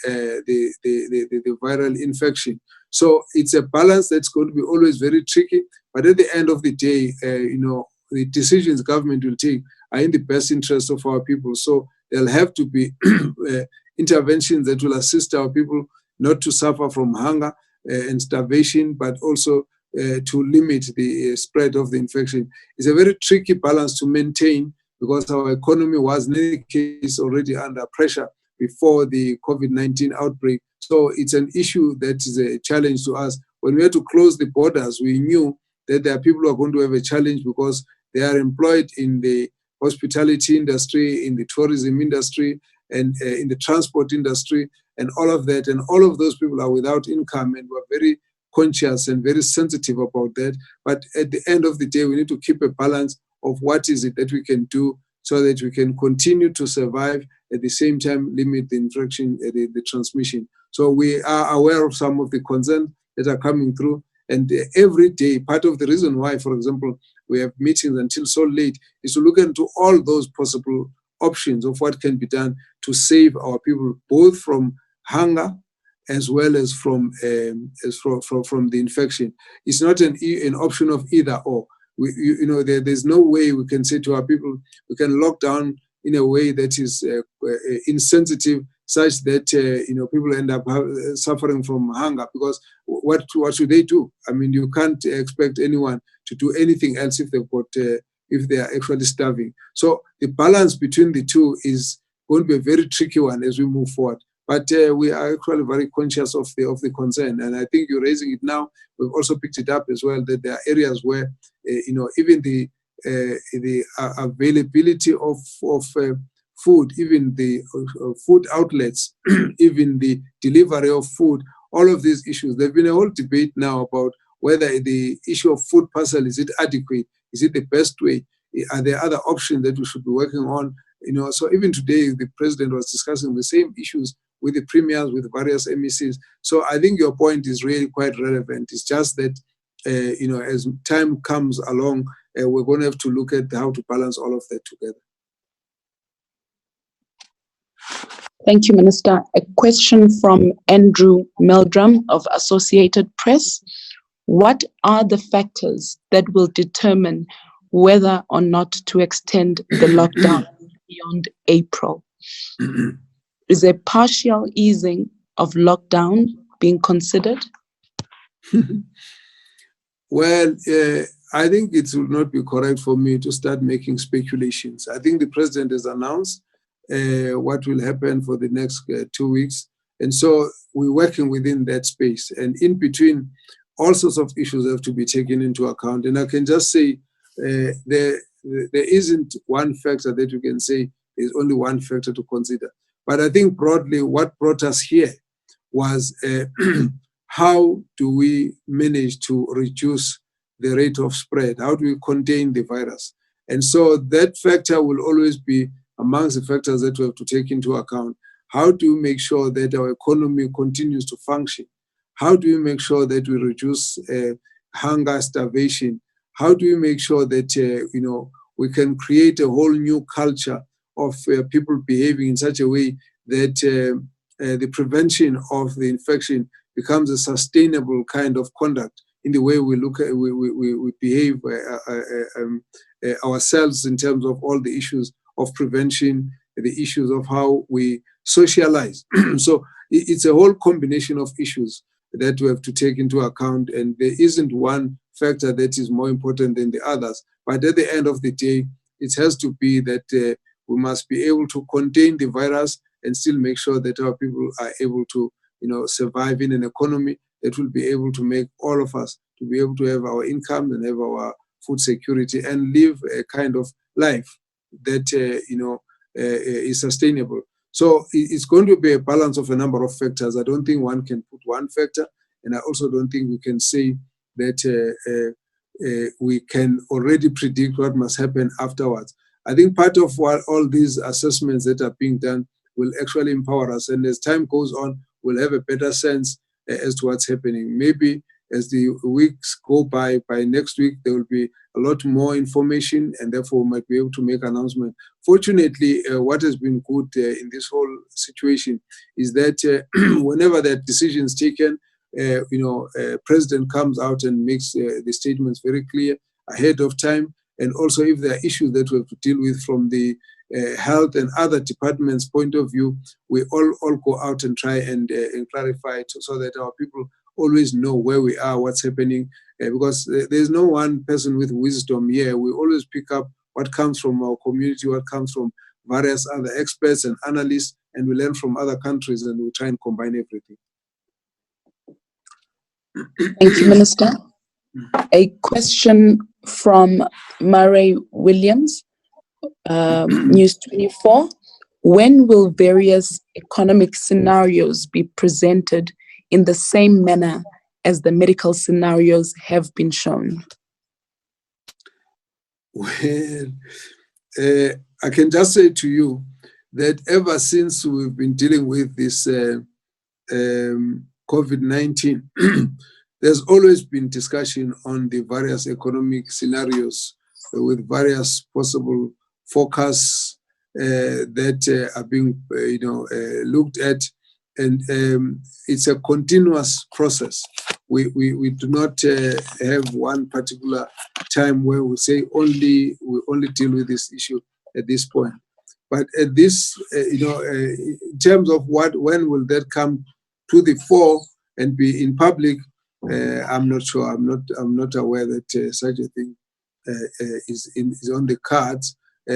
viral infection. So it's a balance that's going to be always very tricky. But at the end of the day, the decisions government will take are in the best interest of our people. So there'll have to be interventions that will assist our people not to suffer from hunger and starvation, but also to limit the spread of the infection. It's a very tricky balance to maintain because our economy was in any case already under pressure before the COVID-19 outbreak. So it's an issue that is a challenge to us. When we had to close the borders, we knew that there are people who are going to have a challenge because they are employed in the hospitality industry, in the tourism industry, and in the transport industry and all of that. And all of those people are without income, and we're very conscious and very sensitive about that. But at the end of the day, we need to keep a balance of what is it that we can do so that we can continue to survive, at the same time limit the infection, the transmission. So we are aware of some of the concerns that are coming through. And every day, part of the reason why, for example, we have meetings until so late is to look into all those possible options of what can be done to save our people, both from hunger as well as from the infection. It's not an option of either or. There's no way we can say to our people, we can lock down in a way that is insensitive, such that people end up suffering from hunger, because what should they do? I mean, you can't expect anyone to do anything else if if they are actually starving. So the balance between the two is going to be a very tricky one as we move forward. But we are actually very conscious of the concern, and I think you're raising it now. We've also picked it up as well, that there are areas where even the availability of food, even the food outlets, even the delivery of food, all of these issues. There's been a whole debate now about whether the issue of food parcel, is it adequate? Is it the best way? Are there other options that we should be working on? So even today, the president was discussing the same issues with the premiers, with various MECs. So I think your point is really quite relevant. It's just that, as time comes along, we're going to have to look at how to balance all of that together. Thank you, Minister. A question from Andrew Meldrum of Associated Press. What are the factors that will determine whether or not to extend the lockdown beyond April? Is a partial easing of lockdown being considered? Well, I think it would not be correct for me to start making speculations. I think the president has announced what will happen for the next 2 weeks. And so we're working within that space. And in between, all sorts of issues have to be taken into account. And I can just say there isn't one factor that you can say there's only one factor to consider. But I think broadly what brought us here was how do we manage to reduce the rate of spread? How do we contain the virus? And so that factor will always be amongst the factors that we have to take into account. How do we make sure that our economy continues to function? How do we make sure that we reduce hunger, starvation? How do we make sure that we can create a whole new culture of people behaving in such a way that the prevention of the infection becomes a sustainable kind of conduct in the way we look at, we behave ourselves in terms of all the issues of prevention, the issues of how we socialize. So it's a whole combination of issues that we have to take into account, and there isn't one factor that is more important than the others. But at the end of the day, it has to be that we must be able to contain the virus and still make sure that our people are able to survive in an economy that will be able to make all of us to be able to have our income and have our food security and live a kind of life that is sustainable. So it's going to be a balance of a number of factors. I don't think one can put one factor, and I also don't think we can say that we can already predict what must happen afterwards. I think part of what all these assessments that are being done will actually empower us, and as time goes on, we'll have a better sense as to what's happening. Maybe as the weeks go by next week, there will be a lot more information, and therefore we might be able to make an announcement. Fortunately, what has been good in this whole situation is that whenever that decision is taken, president comes out and makes the statements very clear ahead of time. And also, if there are issues that we have to deal with from the health and other departments' point of view, we all go out and try and clarify it so that our people always know where we are, what's happening, because there's no one person with wisdom here. We always pick up what comes from our community, what comes from various other experts and analysts, and we learn from other countries, and we try and combine everything. Thank you, Minister. A question from Murray Williams, News 24. when will various economic scenarios be presented in the same manner as the medical scenarios have been shown? Well, I can just say to you that ever since we've been dealing with this COVID-19, there's always been discussion on the various economic scenarios with various possible forecasts that are being looked at, and it's a continuous process. We do not have one particular time where we say we only deal with this issue at this point. But at this, in terms of when will that come to the fore and be in public, I'm not sure. I'm not aware that such a thing is on the cards.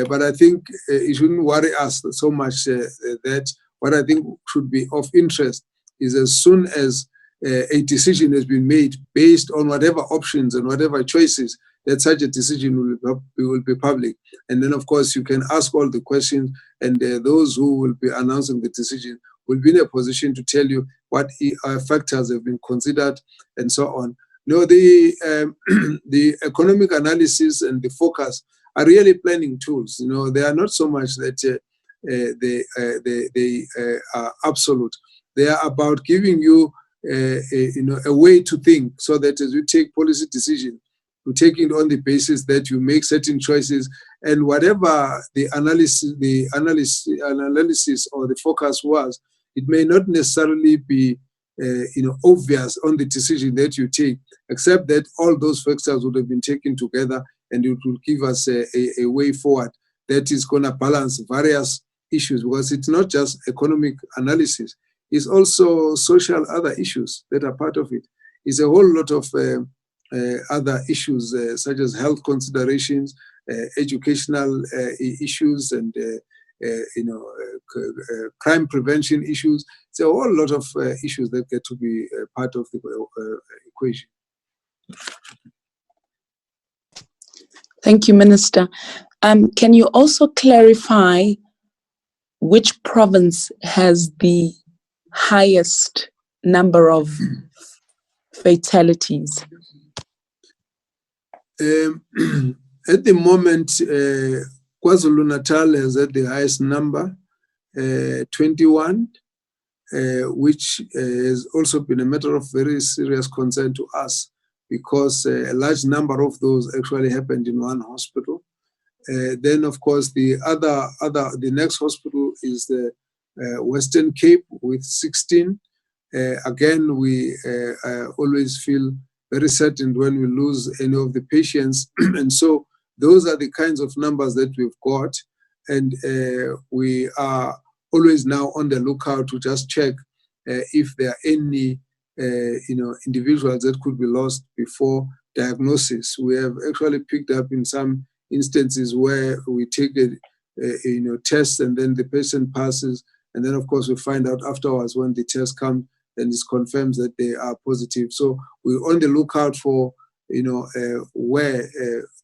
But I think it shouldn't worry us so much that what I think should be of interest is as soon as a decision has been made based on whatever options and whatever choices, that such a decision will be public. And then, of course, you can ask all the questions, and those who will be announcing the decision will be in a position to tell you what factors have been considered and so on. The economic analysis and the focus are really planning tools. They are not so much that they are absolute. They are about giving you a way to think, so that as you take policy decisions, you take it on the basis that you make certain choices, and whatever the analysis or the focus was, it may not necessarily be obvious on the decision that you take, except that all those factors would have been taken together, and it will give us a way forward that is going to balance various issues, because it's not just economic analysis, it's also social other issues that are part of it. It's a whole lot of other issues such as health considerations, educational issues, and crime prevention issues. It's a whole lot of issues that get to be part of the equation. Thank you, Minister. Can you also clarify which province has the highest number of fatalities? At the moment, KwaZulu-Natal has had the highest number, 21, which has also been a matter of very serious concern to us, because a large number of those actually happened in one hospital. Then, of course, the next hospital is the Western Cape with 16. Again, we always feel very certain when we lose any of the patients. And so those are the kinds of numbers that we've got. And we are always now on the lookout to just check if there are any individuals that could be lost before diagnosis. We have actually picked up in some instances where we take a test, and then the patient passes, and then of course we find out afterwards when the test comes, and it confirms that they are positive. So we're on the lookout for where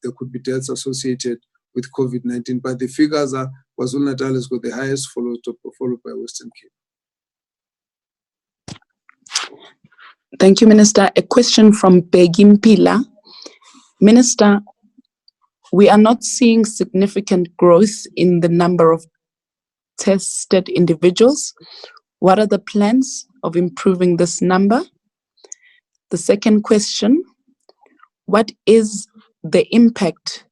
there could be deaths associated with COVID-19. But the figures are KwaZulu-Natal has got the highest, followed by Western Cape. Thank you, Minister. A question from Begim Pila. Minister, we are not seeing significant growth in the number of tested individuals. What are the plans of improving this number? The second question, what is the impact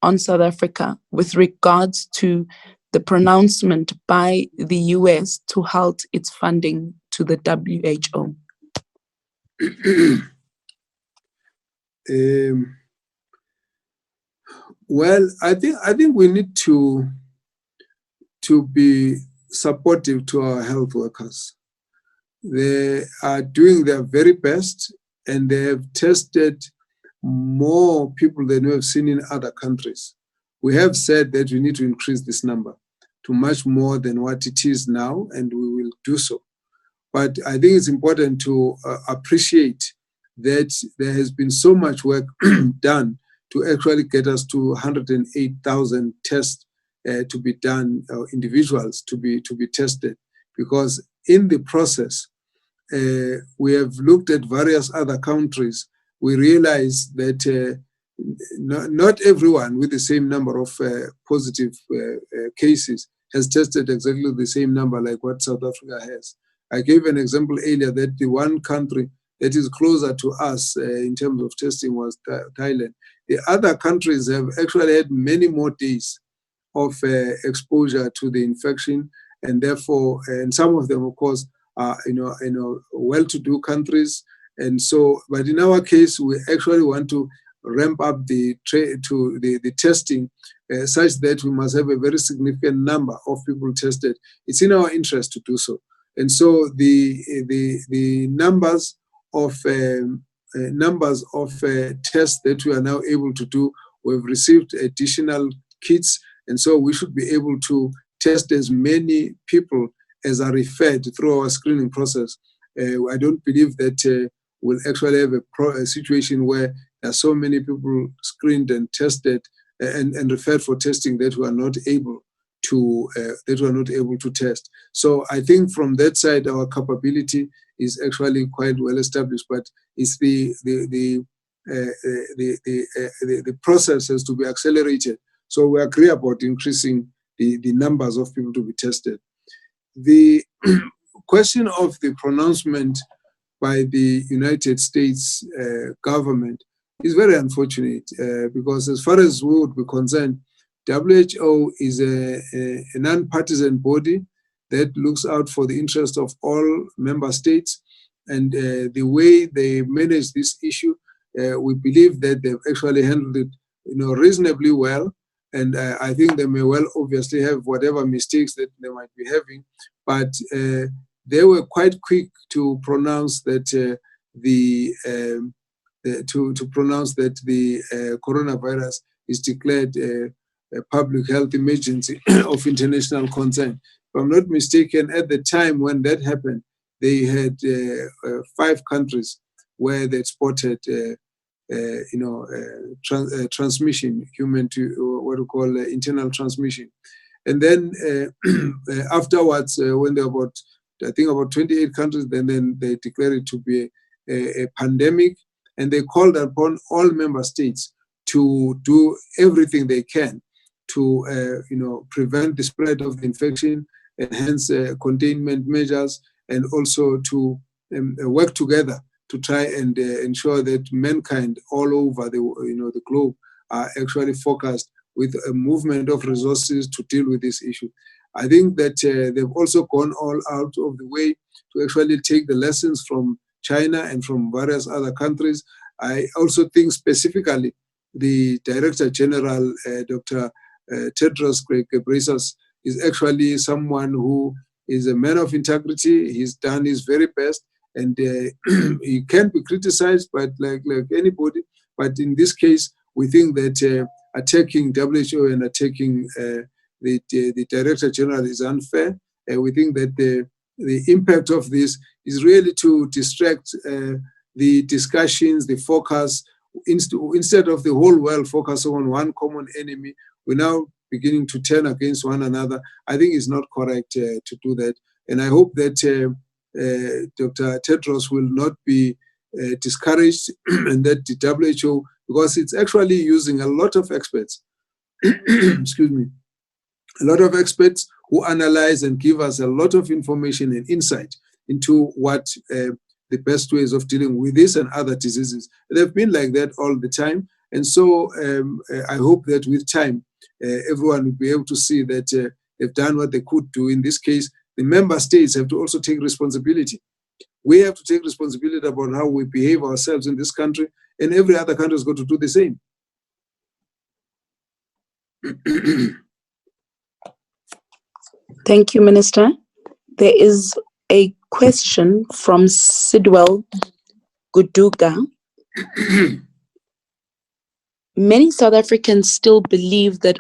on South Africa with regards to the pronouncement by the US to halt its funding to the WHO? Well, I think we need to be supportive to our health workers. They are doing their very best, and they have tested more people than we have seen in other countries. We have said that we need to increase this number to much more than what it is now, and we will do so. But I think it's important to appreciate that there has been so much work done to actually get us to 108,000 tests to be done, individuals to be tested, because in the process, we have looked at various other countries. We realize that not everyone with the same number of positive cases has tested exactly the same number like what South Africa has. I gave an example earlier that the one country that is closer to us in terms of testing was Thailand. The other countries have actually had many more days of exposure to the infection, and therefore, and some of them, of course, are well-to-do countries. And so, but in our case, we actually want to ramp up the testing such that we must have a very significant number of people tested. It's in our interest to do so. And so the numbers of tests that we are now able to do, we've received additional kits, and so we should be able to test as many people as are referred through our screening process. I don't believe that we'll actually have a situation where there are so many people screened and tested and referred for testing that we are not able to test. So I think from that side, our capability is actually quite well established, but it's the process has to be accelerated. So we agree about increasing the numbers of people to be tested. The question of the pronouncement by the United States government is very unfortunate because as far as we would be concerned, WHO is a non-partisan body that looks out for the interest of all member states, and the way they manage this issue, we believe that they've actually handled it, reasonably well. And I think they may well obviously have whatever mistakes that they might be having, but they were quite quick to pronounce that the coronavirus is declared a public health emergency of international concern. If I'm not mistaken, at the time when that happened, they had 5 countries where they spotted transmission, human to what we call internal transmission. And then afterwards, when there were about 28 countries, then they declared it to be a pandemic, and they called upon all member states to do everything they can to prevent the spread of the infection, enhance containment measures, and also to work together to try and ensure that mankind all over the globe are actually focused with a movement of resources to deal with this issue. I think that they've also gone all out of the way to actually take the lessons from China and from various other countries. I also think specifically the Director General, Dr. Tedros Ghebreyesus, is actually someone who is a man of integrity. He's done his very best, and he can be criticized, but like anybody. But in this case, we think that attacking WHO and attacking the Director General is unfair. We think that the impact of this is really to distract the discussions, the focus. Instead of the whole world focusing on one common enemy, we're now beginning to turn against one another. I think it's not correct to do that. And I hope that Dr. Tedros will not be discouraged and that the WHO, because it's actually using a lot of experts, excuse me, a lot of experts who analyze and give us a lot of information and insight into what the best ways of dealing with this and other diseases. They've been like that all the time. And so I hope that with time, everyone will be able to see that they've done what they could do. In this case, the member states have to also take responsibility. We have to take responsibility about how we behave ourselves in this country, and every other country has got to do the same. Thank you, Minister. There is a question from Sidwell Guduga. Many South Africans still believe that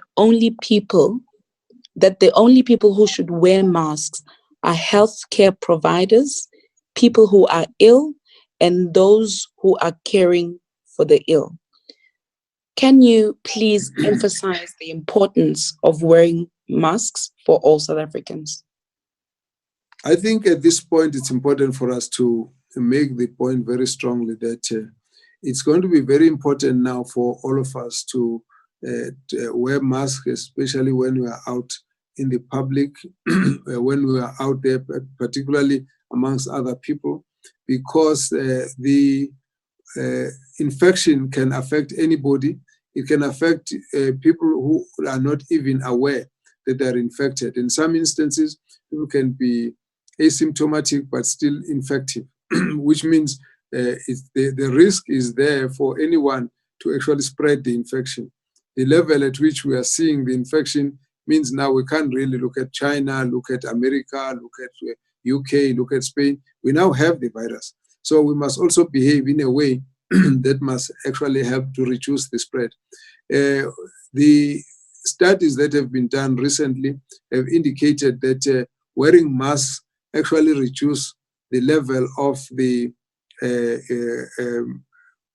the only people who should wear masks are healthcare providers, people who are ill, and those who are caring for the ill. Can you please emphasize the importance of wearing masks for all South Africans? I think at this point, it's important for us to make the point very strongly that it's going to be very important now for all of us to wear masks, especially when we are out in the public, when we are out there, particularly amongst other people, because the infection can affect anybody. It can affect people who are not even aware that they're infected. In some instances, people can be asymptomatic but still infective, which means the risk is there for anyone to actually spread the infection. The level at which we are seeing the infection means now we can't really look at China, look at America, look at UK, look at Spain. We now have the virus. So we must also behave in a way that must actually help to reduce the spread. The studies that have been done recently have indicated that wearing masks actually reduce the level of the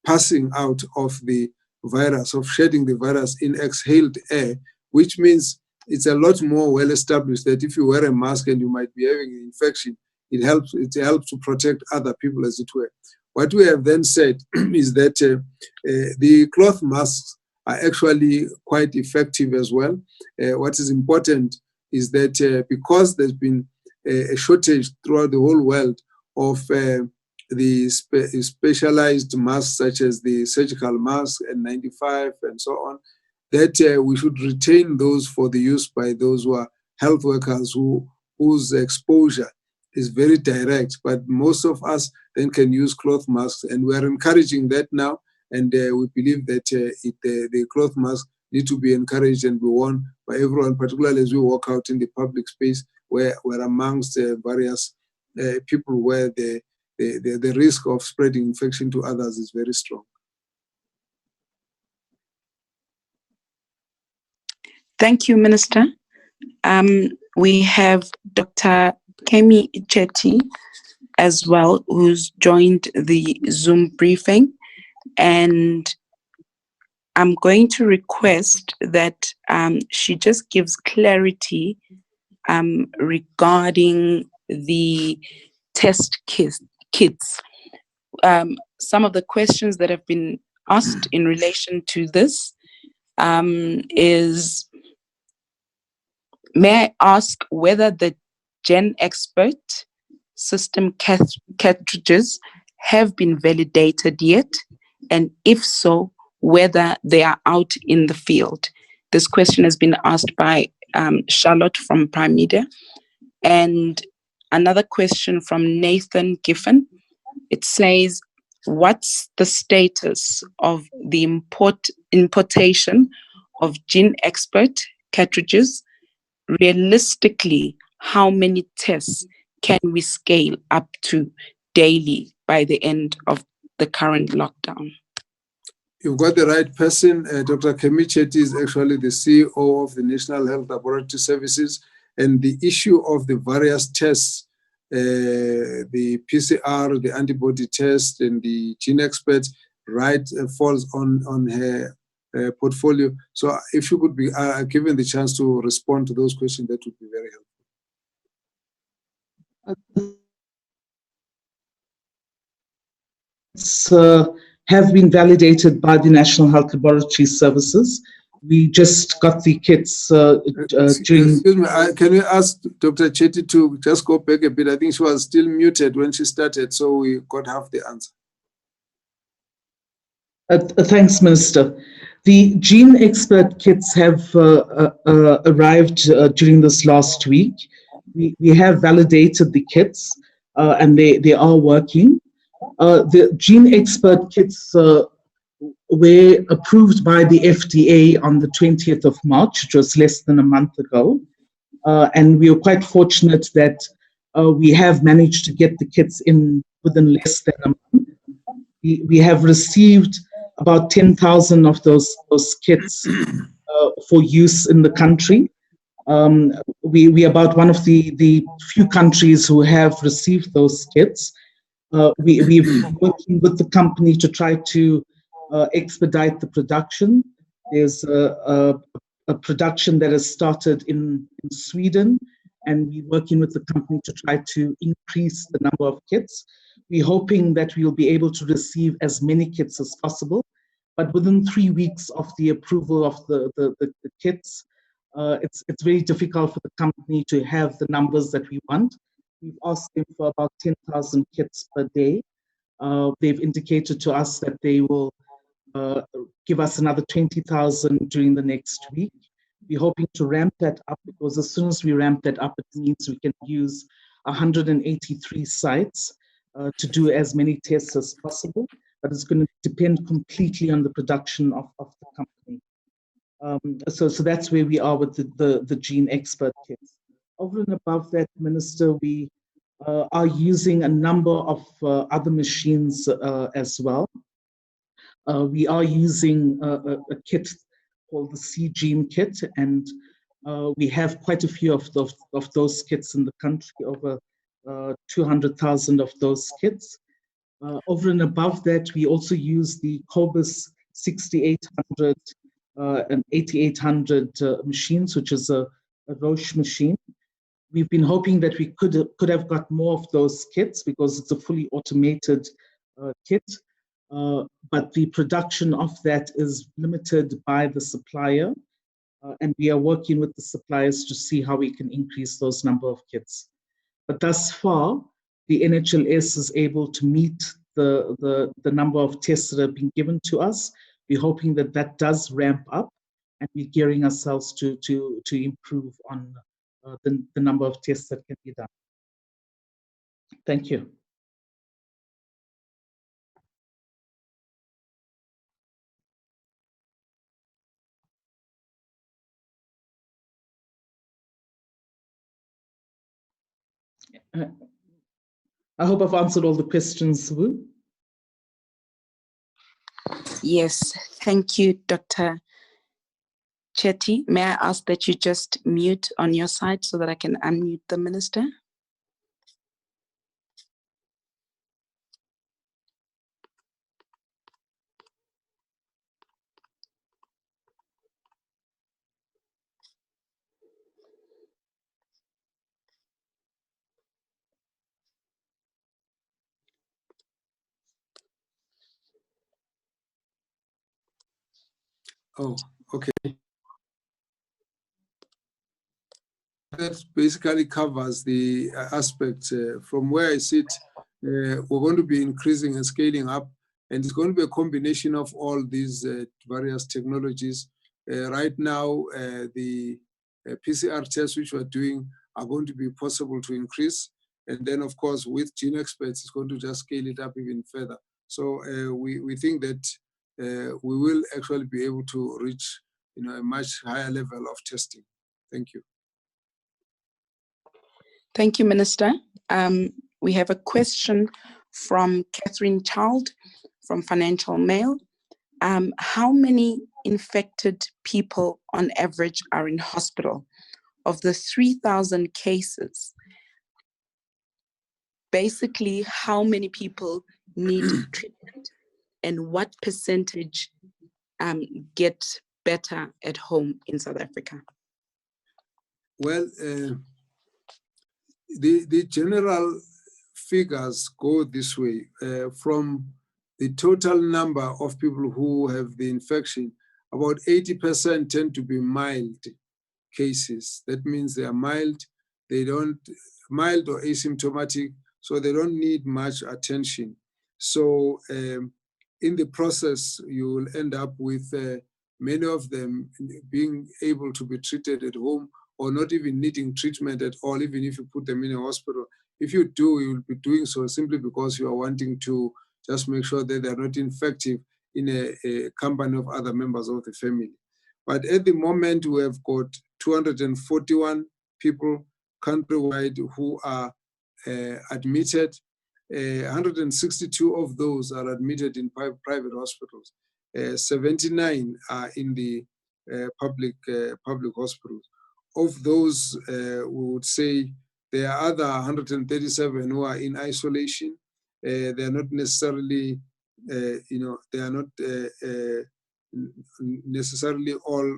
passing out of the virus, of shedding the virus in exhaled air, which means it's a lot more well established that if you wear a mask and you might be having an infection, it helps to protect other people, as it were. What we have then said is that the cloth masks are actually quite effective as well. What is important is that because there's been a shortage throughout the whole world of the specialized masks, such as the surgical mask N95 and so on, that we should retain those for the use by those who are health workers whose exposure is very direct. But most of us then can use cloth masks, and we are encouraging that now. And we believe that the cloth masks need to be encouraged and be worn by everyone, particularly as we walk out in the public space where we're amongst various people where the risk of spreading infection to others is very strong. Thank you, Minister. We have Dr. Kemi Chetty as well, who's joined the Zoom briefing. And I'm going to request that she just gives clarity regarding the test kits. Some of the questions that have been asked in relation to this is, may I ask whether the Gen Expert system cartridges have been validated yet? And if so, whether they are out in the field? This question has been asked by Charlotte from Prime Media. And another question from Nathan Giffen. It says, what's the status of the importation of Gen Expert cartridges? Realistically, how many tests can we scale up to daily by the end of the current lockdown? You've got the right person. Dr. Kemi Chetty is actually the CEO of the National Health Laboratory Services, and the issue of the various tests, the PCR, the antibody test, and the Gen Expert, right, falls on her portfolio. So if you could be given the chance to respond to those questions, that would be very helpful. Have been validated by the National Health Laboratory Services. We just got the kits during... Excuse me, can we ask Dr. Chetty to just go back a bit? I think she was still muted when she started, so we got half the answer. Thanks, Minister. The Gen Expert kits have arrived during this last week. We have validated the kits and they are working. The Gen Expert kits were approved by the FDA on the 20th of March, which was less than a month ago. And we are quite fortunate that we have managed to get the kits in within less than a month. We have received about 10,000 of those kits for use in the country. We are about one of the few countries who have received those kits. We've been working with the company to try to expedite the production. There's a a production that has started in Sweden, and we're working with the company to try to increase the number of kits. We're hoping that we'll be able to receive as many kits as possible, but within 3 weeks of the approval of the kits, it's very difficult for the company to have the numbers that we want. We've asked them for about 10,000 kits per day. They've indicated to us that they will give us another 20,000 during the next week. We're hoping to ramp that up, because as soon as we ramp that up, it means we can use 183 sites to do as many tests as possible, but it's going to depend completely on the production of the company. So that's where we are with the Gene Expert kits. Over and above that, Minister, we are using a number of other machines as well. We are using a kit called the C-Gene kit, and we have quite a few of those kits in the country, over 200,000 of those kits. Over and above that, we also use the Cobus 6800 and 8800 machines, which is a Roche machine. We've been hoping that we could have got more of those kits, because it's a fully automated kit. But the production of that is limited by the supplier, and we are working with the suppliers to see how we can increase those number of kits. But thus far, the NHLS is able to meet the number of tests that have been given to us. We're hoping that that does ramp up, and we're gearing ourselves to improve on the number of tests that can be done. Thank you. I hope I've answered all the questions, Wu. Yes, thank you, Dr. Chetty. May I ask that you just mute on your side so that I can unmute the minister? Oh, okay. That basically covers the aspect. From where I sit, we're going to be increasing and scaling up, and it's going to be a combination of all these various technologies. Right now, the PCR tests which we're doing are going to be possible to increase. And then, of course, with Gene Experts, it's going to just scale it up even further. So we think that we will actually be able to reach a much higher level of testing. Thank you. Thank you, Minister. We have a question from Catherine Child from Financial Mail. How many infected people on average are in hospital? Of the 3,000 cases, basically how many people need treatment, and what percentage get better at home in South Africa? Well, the general figures go this way. From the total number of people who have the infection, about 80% tend to be mild cases. That means they are mild, mild or asymptomatic, so they don't need much attention. So in the process, you will end up with many of them being able to be treated at home, or not even needing treatment at all, even if you put them in a hospital. If you do, you will be doing so simply because you are wanting to just make sure that they are not infective in a company of other members of the family. But at the moment, we have got 241 people countrywide who are admitted. 162 of those are admitted in private hospitals. 79 are in the public hospitals. Of those, we would say there are other 137 who are in isolation. They are not necessarily, they are not necessarily all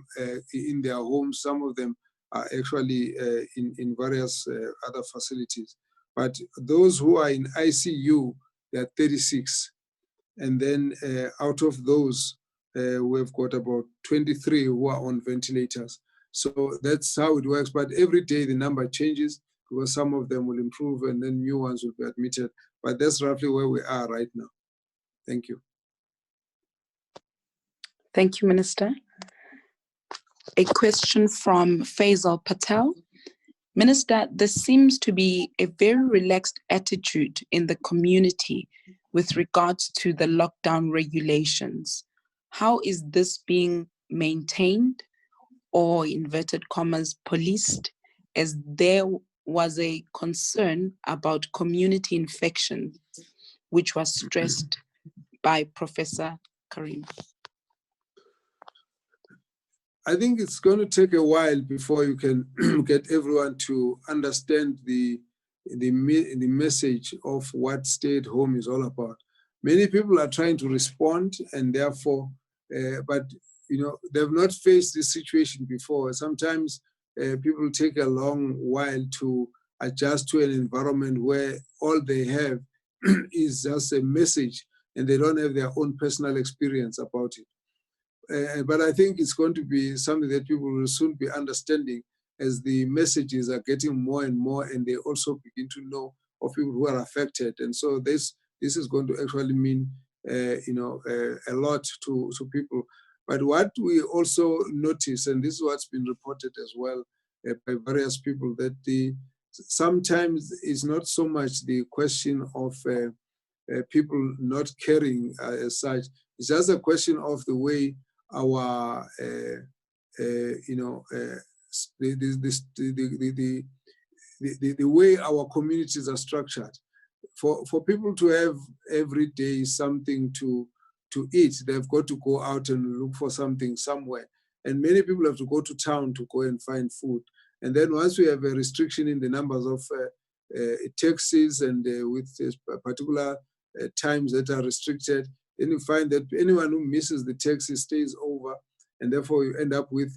in their homes. Some of them are actually in various other facilities. But those who are in ICU, there are 36. And then out of those, we've got about 23 who are on ventilators. So that's how it works. But every day the number changes because some of them will improve and then new ones will be admitted. But that's roughly where we are right now. Thank you. Thank you, Minister. A question from Faisal Patel. Minister, there seems to be a very relaxed attitude in the community with regards to the lockdown regulations. How is this being maintained or, inverted commas, policed, as there was a concern about community infection, which was stressed by Professor Karim? I think it's going to take a while before you can get everyone to understand the message of what stay at home is all about. Many people are trying to respond, and therefore, but you know, they've not faced this situation before. Sometimes people take a long while to adjust to an environment where all they have is just a message, and they don't have their own personal experience about it. But I think it's going to be something that people will soon be understanding as the messages are getting more and more, and they also begin to know of people who are affected. And so this is going to actually mean, a lot to people. But what we also notice, and this is what's been reported as well by various people, that sometimes it's not so much the question of people not caring as such. It's just a question of the way our the way our communities are structured. For people to have every day something to eat, they've got to go out and look for something somewhere. And many people have to go to town to go and find food. And then once we have a restriction in the numbers of taxis and with particular times that are restricted, then you find that anyone who misses the taxi stays over, and therefore you end up with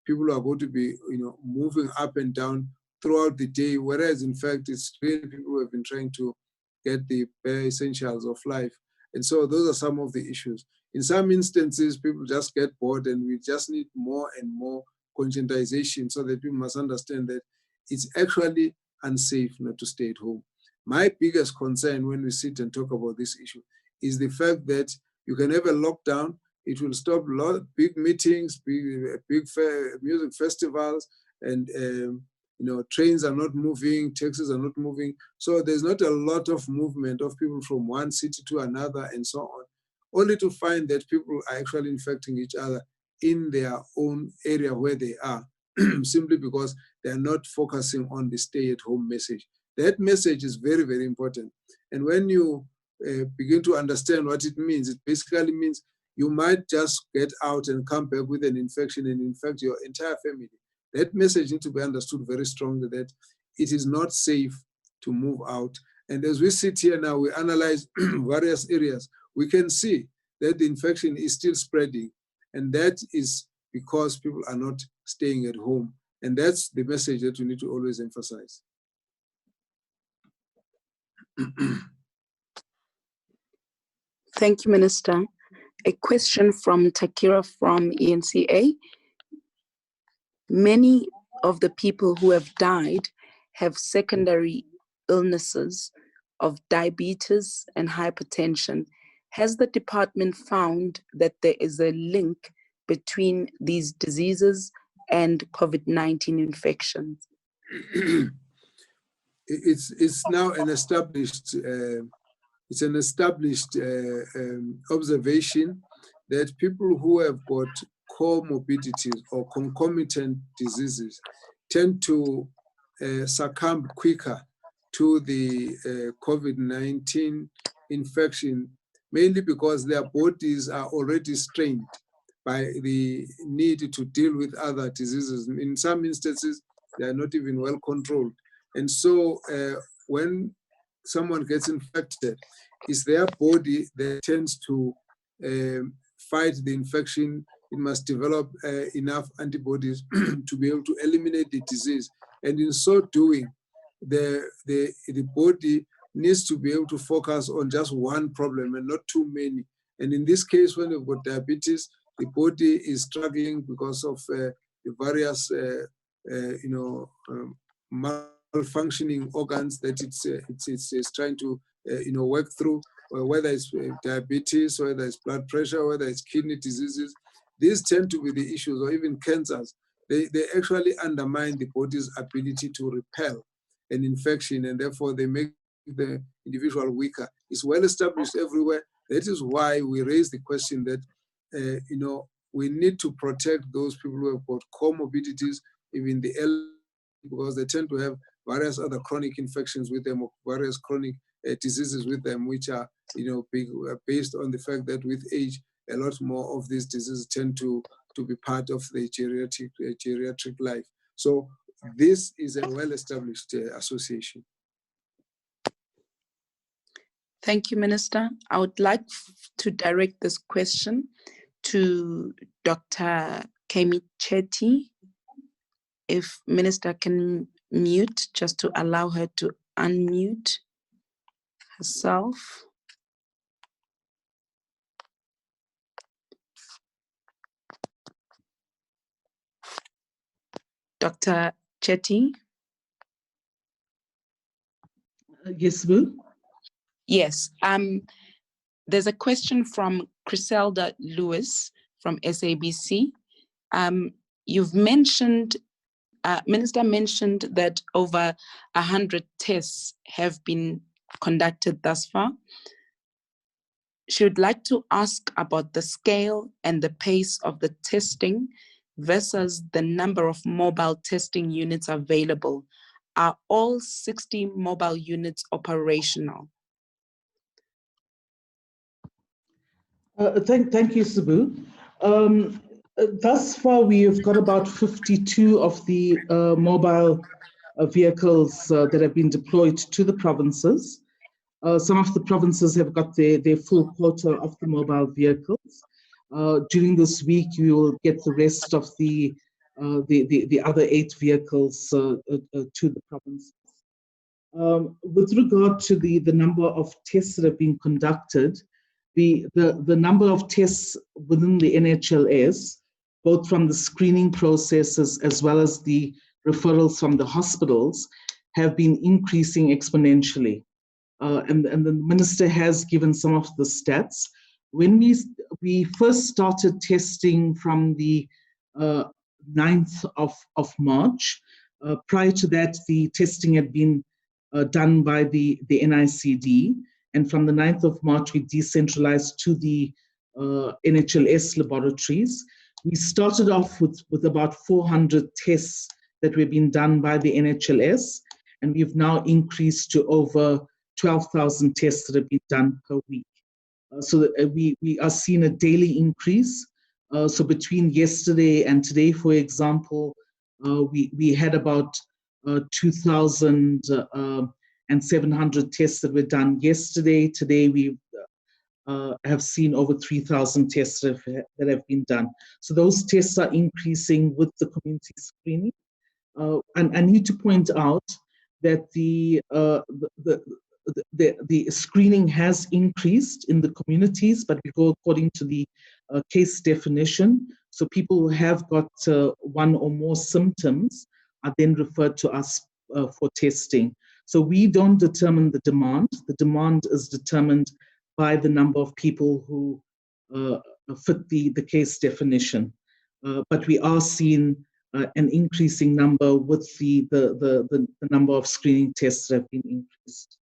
people who are going to be, moving up and down throughout the day, whereas in fact it's really people who have been trying to get the bare essentials of life. And so those are some of the issues. In some instances, people just get bored, and we just need more and more conscientization so that people must understand that it's actually unsafe not to stay at home. My biggest concern when we sit and talk about this issue is the fact that you can have a lockdown, it will stop a lot of big meetings, big music festivals, and trains are not moving, taxis are not moving. So there's not a lot of movement of people from one city to another and so on, only to find that people are actually infecting each other in their own area where they are, simply because they're not focusing on the stay-at-home message. That message is very, very important. And when you begin to understand what it means, it basically means you might just get out and come back with an infection and infect your entire family. That message needs to be understood very strongly, that it is not safe to move out. And as we sit here now, we analyze various areas, we can see that the infection is still spreading. And that is because people are not staying at home. And that's the message that we need to always emphasize. Thank you, Minister. A question from Takira from ENCA. Many of the people who have died have secondary illnesses of diabetes and hypertension. Has the department found that there is a link between these diseases and COVID-19 infections? It's now an established observation that people who have got comorbidities or concomitant diseases tend to succumb quicker to the COVID-19 infection, mainly because their bodies are already strained by the need to deal with other diseases. In some instances, they are not even well controlled. And so when someone gets infected, it's their body that tends to fight the infection, it must develop enough antibodies to be able to eliminate the disease. And in so doing, the body needs to be able to focus on just one problem and not too many. And in this case, when you've got diabetes, the body is struggling because of the various, malfunctioning organs that it's trying to, work through, whether it's diabetes, whether it's blood pressure, whether it's kidney diseases. These tend to be the issues, or even cancers. They actually undermine the body's ability to repel an infection, and therefore they make the individual weaker. It's well established everywhere. That is why we raise the question that, we need to protect those people who have got comorbidities, even the elderly, because they tend to have various other chronic infections with them, or various chronic diseases with them, which are, based on the fact that with age, a lot more of these diseases tend to be part of the geriatric life. So this is a well-established association. Thank you, Minister. I would like to direct this question to Dr. Kemi Chetty. If Minister can mute, just to allow her to unmute herself. Dr. Chetty? Yes, Boo? Yes. There's a question from Criselda Lewis from SABC. You've mentioned, Minister mentioned that over 100 tests have been conducted thus far. She would like to ask about the scale and the pace of the testing versus the number of mobile testing units available. Are all 60 mobile units operational? Thank you, Sabu. Thus far, we have got about 52 of the mobile vehicles that have been deployed to the provinces. Some of the provinces have got their full quota of the mobile vehicles. During this week, we will get the rest of the other 8 vehicles to the provinces. With regard to the number of tests that have been conducted, the number of tests within the NHLS, both from the screening processes as well as the referrals from the hospitals, have been increasing exponentially. And the minister has given some of the stats. When we first started testing from the 9th of March, prior to that, the testing had been done by the NICD. And from the 9th of March, we decentralized to the NHLS laboratories. We started off with about 400 tests that were being done by the NHLS, and we've now increased to over 12,000 tests that have been done per week. So that we are seeing a daily increase. So between yesterday and today, for example, we had about 2,700 tests that were done yesterday. Today we have seen over 3,000 tests that have been done. So those tests are increasing with the community screening. And I need to point out that the screening has increased in the communities, but we go according to the case definition. So people who have got one or more symptoms are then referred to us for testing. So we don't determine the demand. The demand is determined by the number of people who fit the case definition. But we are seeing an increasing number with the number of screening tests that have been increased.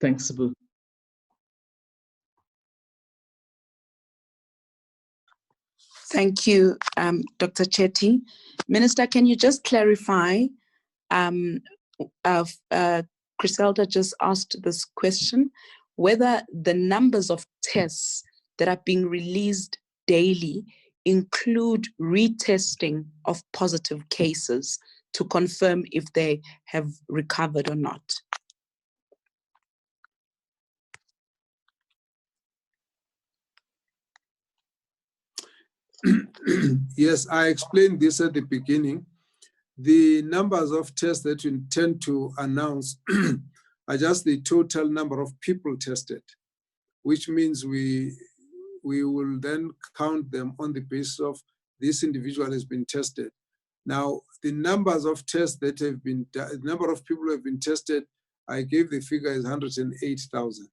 Thanks, Sabu. Thank you, Dr. Chetty. Minister, can you just clarify? Criselda just asked this question, whether the numbers of tests that are being released daily include retesting of positive cases to confirm if they have recovered or not. Yes, I explained this at the beginning. The numbers of tests that we intend to announce are just the total number of people tested, which means we will then count them on the basis of this individual has been tested. Now, the numbers of tests that have been, the number of people who have been tested, I gave the figure is 108,000.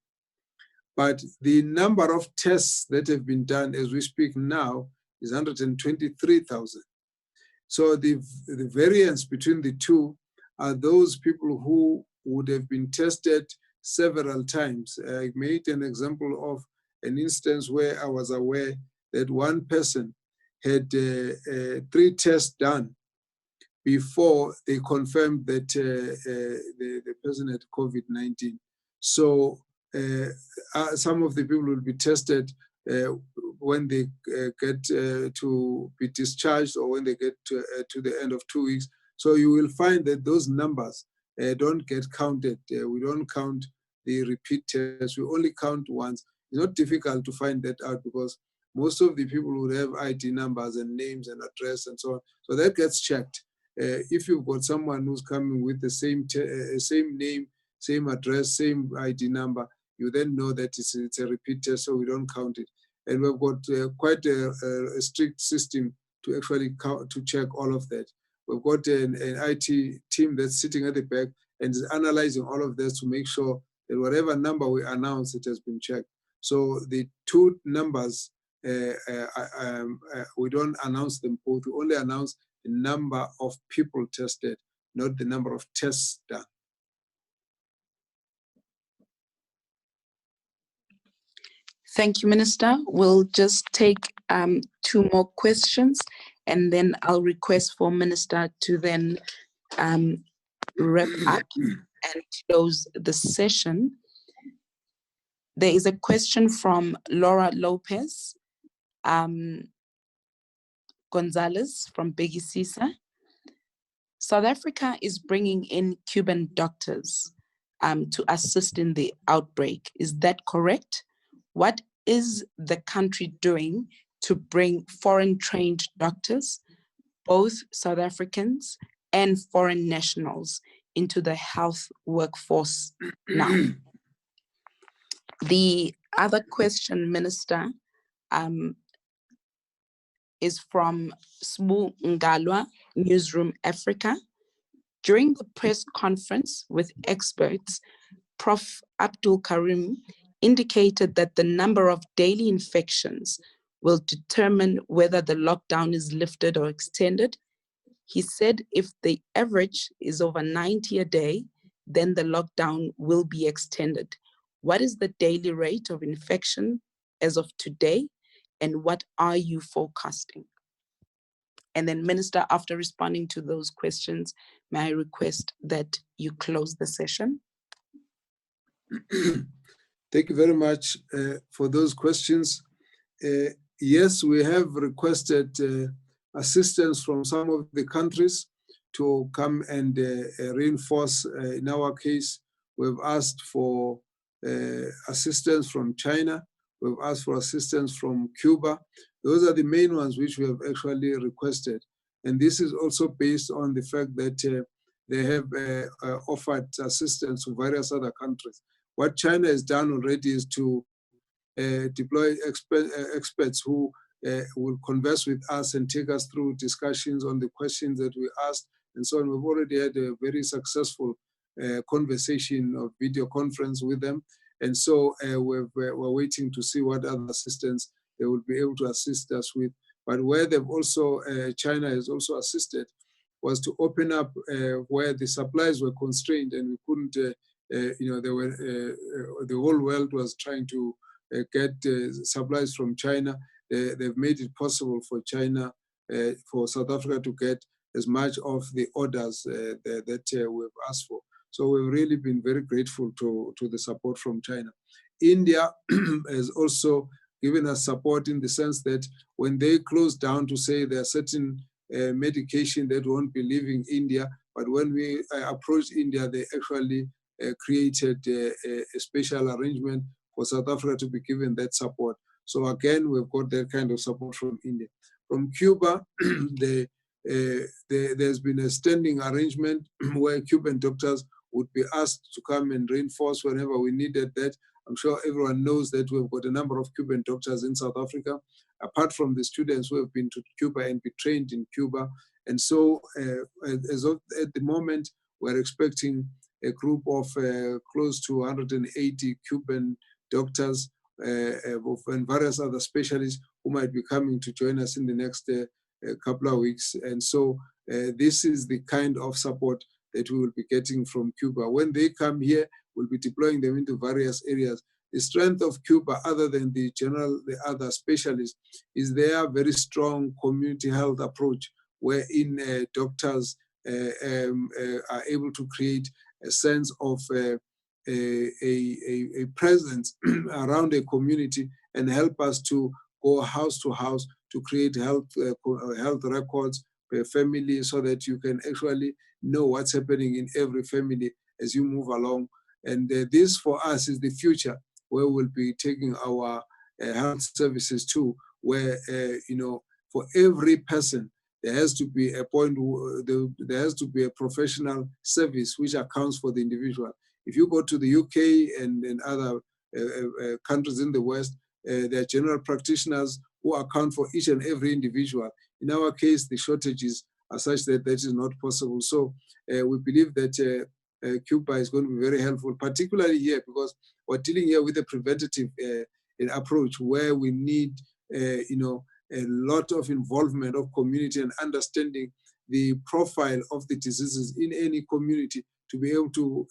But the number of tests that have been done as we speak now is 123,000. So the variance between the two are those people who would have been tested several times. I made an example of an instance where I was aware that one person had 3 tests done before they confirmed that the person had COVID-19. So some of the people will be tested when they get to be discharged or when they get to the end of 2 weeks. So you will find that those numbers don't get counted. We don't count the repeat tests. We only count once. It's not difficult to find that out because most of the people would have ID numbers and names and address and so on. So that gets checked. If you've got someone who's coming with the same name, same address, same ID number, you then know that it's a repeat test, so we don't count it. And we've got quite a strict system to actually count, to check all of that. We've got an IT team that's sitting at the back and is analyzing all of this to make sure that whatever number we announce, it has been checked. So the two numbers, we don't announce them both. We only announce the number of people tested, not the number of tests done. Thank you, Minister. We'll just take 2 more questions, and then I'll request for Minister to then wrap up and close the session. There is a question from Laura Lopez Gonzalez from Biggie Sisa. South Africa is bringing in Cuban doctors to assist in the outbreak. Is that correct? What is the country doing to bring foreign trained doctors, both South Africans and foreign nationals, into the health workforce now? The other question, Minister, is from Smu Ngalwa, Newsroom Africa. During the press conference with experts, Prof. Abdul Karim indicated that the number of daily infections will determine whether the lockdown is lifted or extended. He said if the average is over 90 a day, then the lockdown will be extended. What is the daily rate of infection as of today, and what are you forecasting? And then, Minister, after responding to those questions, may I request that you close the session? Thank you very much for those questions. Yes, we have requested assistance from some of the countries to come and reinforce. In our case, we've asked for assistance from China. We've asked for assistance from Cuba. Those are the main ones which we have actually requested. And this is also based on the fact that they have offered assistance to various other countries. What China has done already is to deploy experts who will converse with us and take us through discussions on the questions that we asked and so on. We've already had a very successful conversation or video conference with them. And so we're waiting to see what other assistance they will be able to assist us with. But where they've also, China has also assisted, was to open up where the supplies were constrained and we couldn't, the whole world was trying to get supplies from China. They've made it possible for China, for South Africa to get as much of the orders that we've asked for. So we've really been very grateful to the support from China. India has also given us support in the sense that when they closed down to say there are certain medication that won't be leaving India, but when we approached India, they actually created a special arrangement for South Africa to be given that support. So again, we've got that kind of support from India. From Cuba, there's been a standing arrangement where Cuban doctors would be asked to come and reinforce whenever we needed that. I'm sure everyone knows that we've got a number of Cuban doctors in South Africa, apart from the students who have been to Cuba and be trained in Cuba. And so at the moment, we're expecting a group of close to 180 Cuban doctors and various other specialists who might be coming to join us in the next couple of weeks. And so this is the kind of support that we will be getting from Cuba. When they come here, we'll be deploying them into various areas. The strength of Cuba, other than the other specialists, is their very strong community health approach, wherein doctors are able to create a sense of a presence around a community and help us to go house to house to create health records per family, so that you can actually know what's happening in every family as you move along. And this for us is the future, where we'll be taking our health services to, where for every person there has to be a point, there has to be a professional service which accounts for the individual. If you go to the UK and other countries in the West, there are general practitioners who account for each and every individual. In our case, the shortages are such that that is not possible. So we believe that Cuba is going to be very helpful, particularly here, because we're dealing here with a preventative approach where we need, a lot of involvement of community and understanding the profile of the diseases in any community to be able to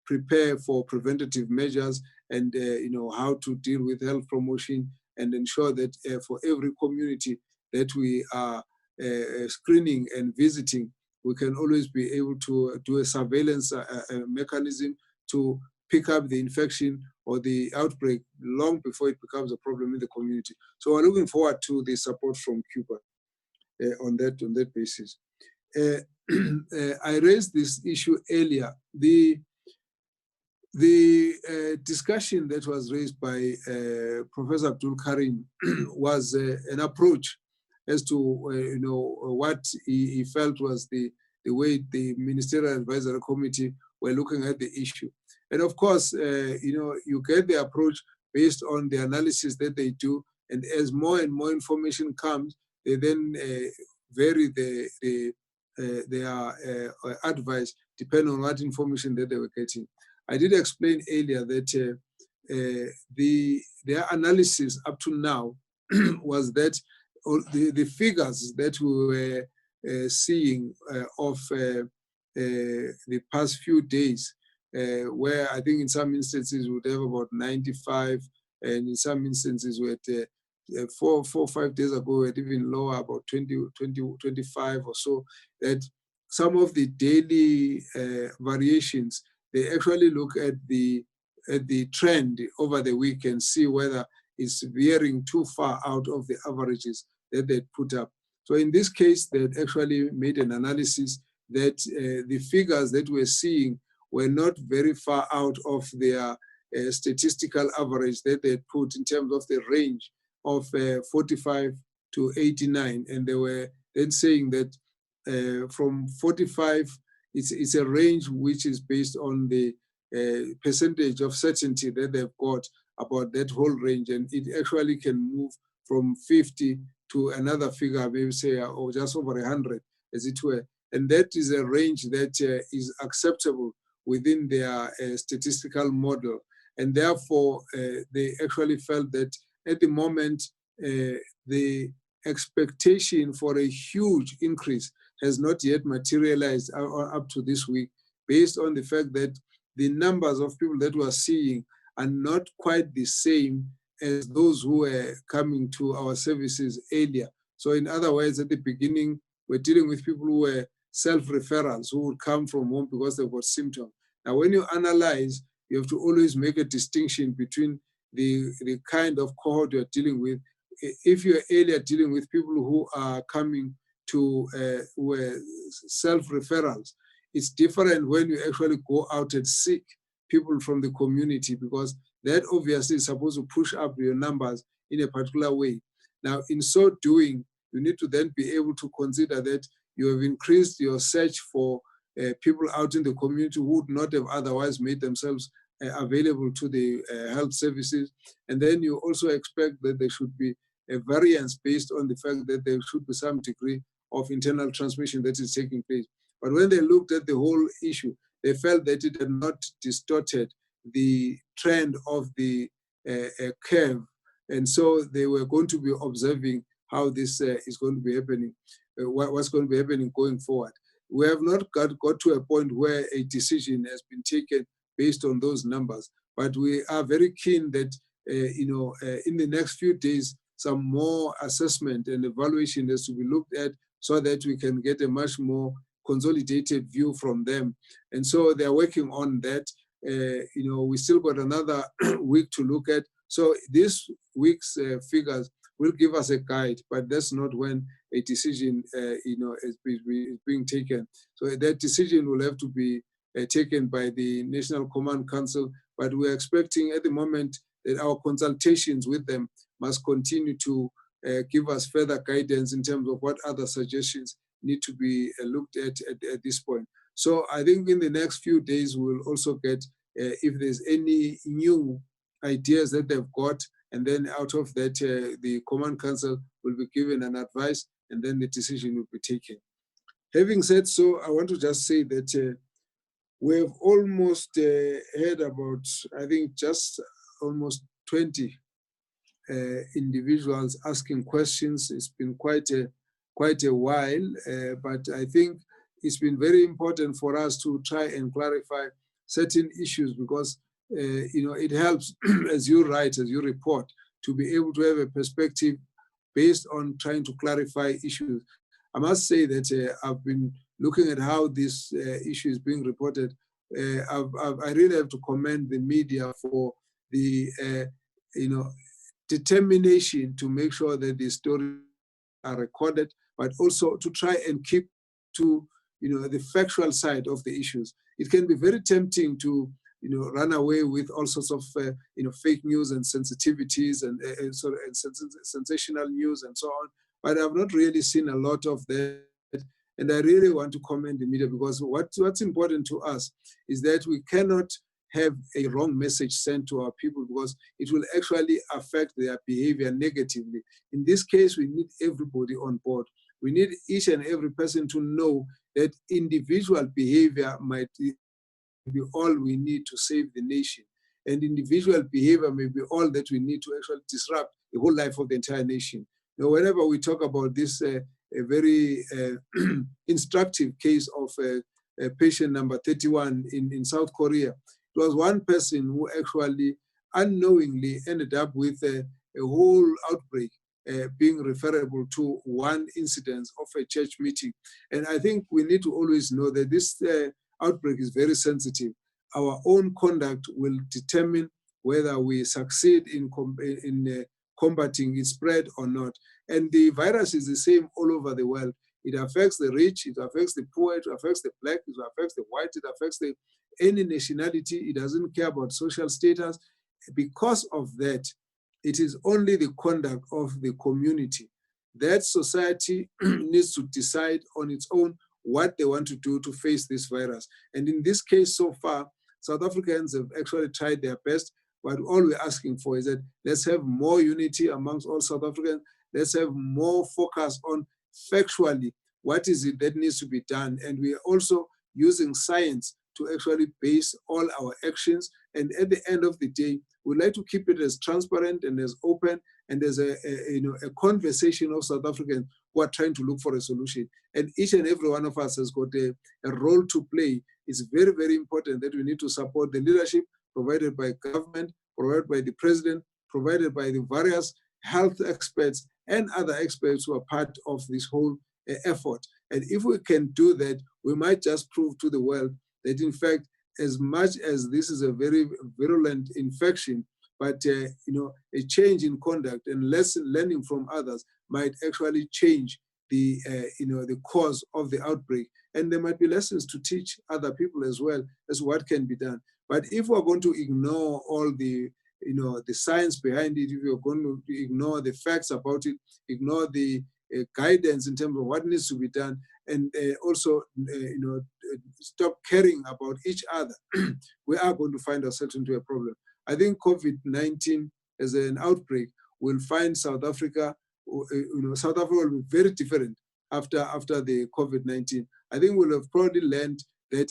prepare for preventative measures and how to deal with health promotion and ensure that for every community that we are screening and visiting, we can always be able to do a surveillance mechanism to pick up the infection or the outbreak long before it becomes a problem in the community. So we're looking forward to the support from Cuba on that basis. I raised this issue earlier. The discussion that was raised by Professor Abdul Karim was an approach as to what he felt was the way the Ministerial Advisory Committee were looking at the issue. And of course, you get the approach based on the analysis that they do, and as more and more information comes, they then vary their advice depending on what information that they were getting. I did explain earlier that their analysis up to now was that the figures that we were seeing of the past few days, where I think in some instances we would have about 95, and in some instances we had 4 or 5 days ago we had even lower, about 25 or so, that some of the daily variations, they actually look at the trend over the week and see whether it's veering too far out of the averages that they put up. So in this case, they actually made an analysis that the figures that we're seeing were not very far out of their statistical average that they put in terms of the range of 45 to 89. And they were then saying that from 45, it's a range which is based on the percentage of certainty that they've got about that whole range. And it actually can move from 50 to another figure, maybe say, or just over 100, as it were. And that is a range that is acceptable within their statistical model. And therefore, they actually felt that at the moment, the expectation for a huge increase has not yet materialized up to this week, based on the fact that the numbers of people that we're seeing are not quite the same as those who were coming to our services earlier. So in other words, at the beginning, we're dealing with people who were self-referrals, who would come from home because they've got symptoms. Now, when you analyze, you have to always make a distinction between the kind of cohort you're dealing with. If you're earlier dealing with people who are coming to who were self-referrals, it's different when you actually go out and seek people from the community, because that obviously is supposed to push up your numbers in a particular way. Now, in so doing, you need to then be able to consider that you have increased your search for people out in the community who would not have otherwise made themselves available to the health services. And then you also expect that there should be a variance based on the fact that there should be some degree of internal transmission that is taking place. But when they looked at the whole issue, they felt that it had not distorted the trend of the curve. And so they were going to be observing how this is going to be happening, what's going to be happening going forward. We have not got to a point where a decision has been taken based on those numbers, but we are very keen that in the next few days, some more assessment and evaluation has to be looked at so that we can get a much more consolidated view from them. And so they're working on that. We still got another week to look at. So this week's figures will give us a guide, but that's not when a decision is being taken. So that decision will have to be taken by the National Command Council, but we're expecting at the moment that our consultations with them must continue to give us further guidance in terms of what other suggestions need to be looked at this point. So I think in the next few days, we'll also get if there's any new ideas that they've got, and then out of that, the Command Council will be given an advice, and then the decision will be taken. Having said so, I want to just say that we've almost heard about, I think, just almost 20 individuals asking questions. It's been quite a while, but I think it's been very important for us to try and clarify certain issues because it helps, as you write, as you report, to be able to have a perspective based on trying to clarify issues. I must say that I've been looking at how this issue is being reported. I really have to commend the media for the determination to make sure that the stories are recorded, but also to try and keep to the factual side of the issues. It can be very tempting to run away with all sorts of fake news and sensitivities and sensational news and so on. But I've not really seen a lot of that. And I really want to commend the media because what's important to us is that we cannot have a wrong message sent to our people because it will actually affect their behavior negatively. In this case, we need everybody on board. We need each and every person to know that individual behavior might be all we need to save the nation. And individual behavior may be all that we need to actually disrupt the whole life of the entire nation. Now, whenever we talk about this, a very instructive case of patient number 31 in South Korea, it was one person who actually unknowingly ended up with a whole outbreak being referable to one incident of a church meeting. And I think we need to always know that this outbreak is very sensitive. Our own conduct will determine whether we succeed in combating its spread or not. And the virus is the same all over the world. It affects the rich, it affects the poor, it affects the black, it affects the white, it affects any nationality. It doesn't care about social status. Because of that, it is only the conduct of the community. That society needs to decide on its own what they want to do to face this virus. And in this case, so far, South Africans have actually tried their best, but all we're asking for is that let's have more unity amongst all South Africans. Let's have more focus on factually what is it that needs to be done. And we are also using science to actually base all our actions. And at the end of the day, we'd like to keep it as transparent and as open and as a conversation of South Africans who are trying to look for a solution. And each and every one of us has got a role to play. It's very, very important that we need to support the leadership provided by government, provided by the president, provided by the various health experts and other experts who are part of this whole effort. And if we can do that, we might just prove to the world that, in fact, as much as this is a very virulent infection, but a change in conduct and learning from others might actually change the cause of the outbreak. And there might be lessons to teach other people as well as what can be done. But if we're going to ignore all the science behind it, if you're going to ignore the facts about it, ignore the guidance in terms of what needs to be done, and also, stop caring about each other, we are going to find ourselves into a problem. I think COVID-19 as an outbreak will find South Africa, South Africa will be very different after the COVID-19. I think we'll have probably learned that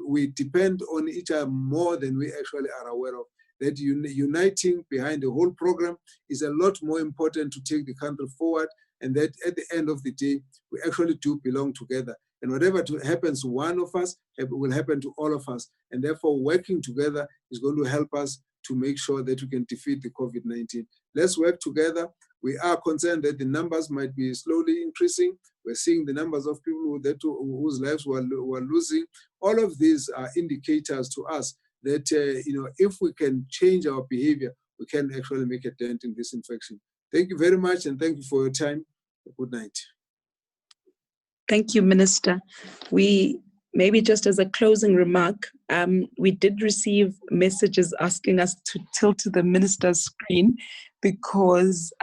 we depend on each other more than we actually are aware of. That uniting behind the whole program is a lot more important to take the country forward, and that at the end of the day, we actually do belong together. And whatever happens to one of us will happen to all of us. And therefore, working together is going to help us to make sure that we can defeat the COVID-19. Let's work together. We are concerned that the numbers might be slowly increasing. We're seeing the numbers of people whose lives we're losing. All of these are indicators to us that if we can change our behavior, we can actually make a dent in this infection. Thank you very much, and thank you for your time. Good night. Thank you, Minister. Maybe just as a closing remark, we did receive messages asking us to tilt the minister's screen because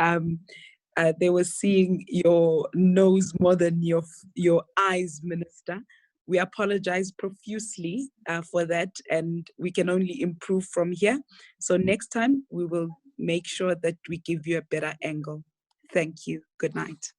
they were seeing your nose more than your eyes, Minister. We apologize profusely for that, and we can only improve from here. So next time, we will make sure that we give you a better angle. Thank you. Good night.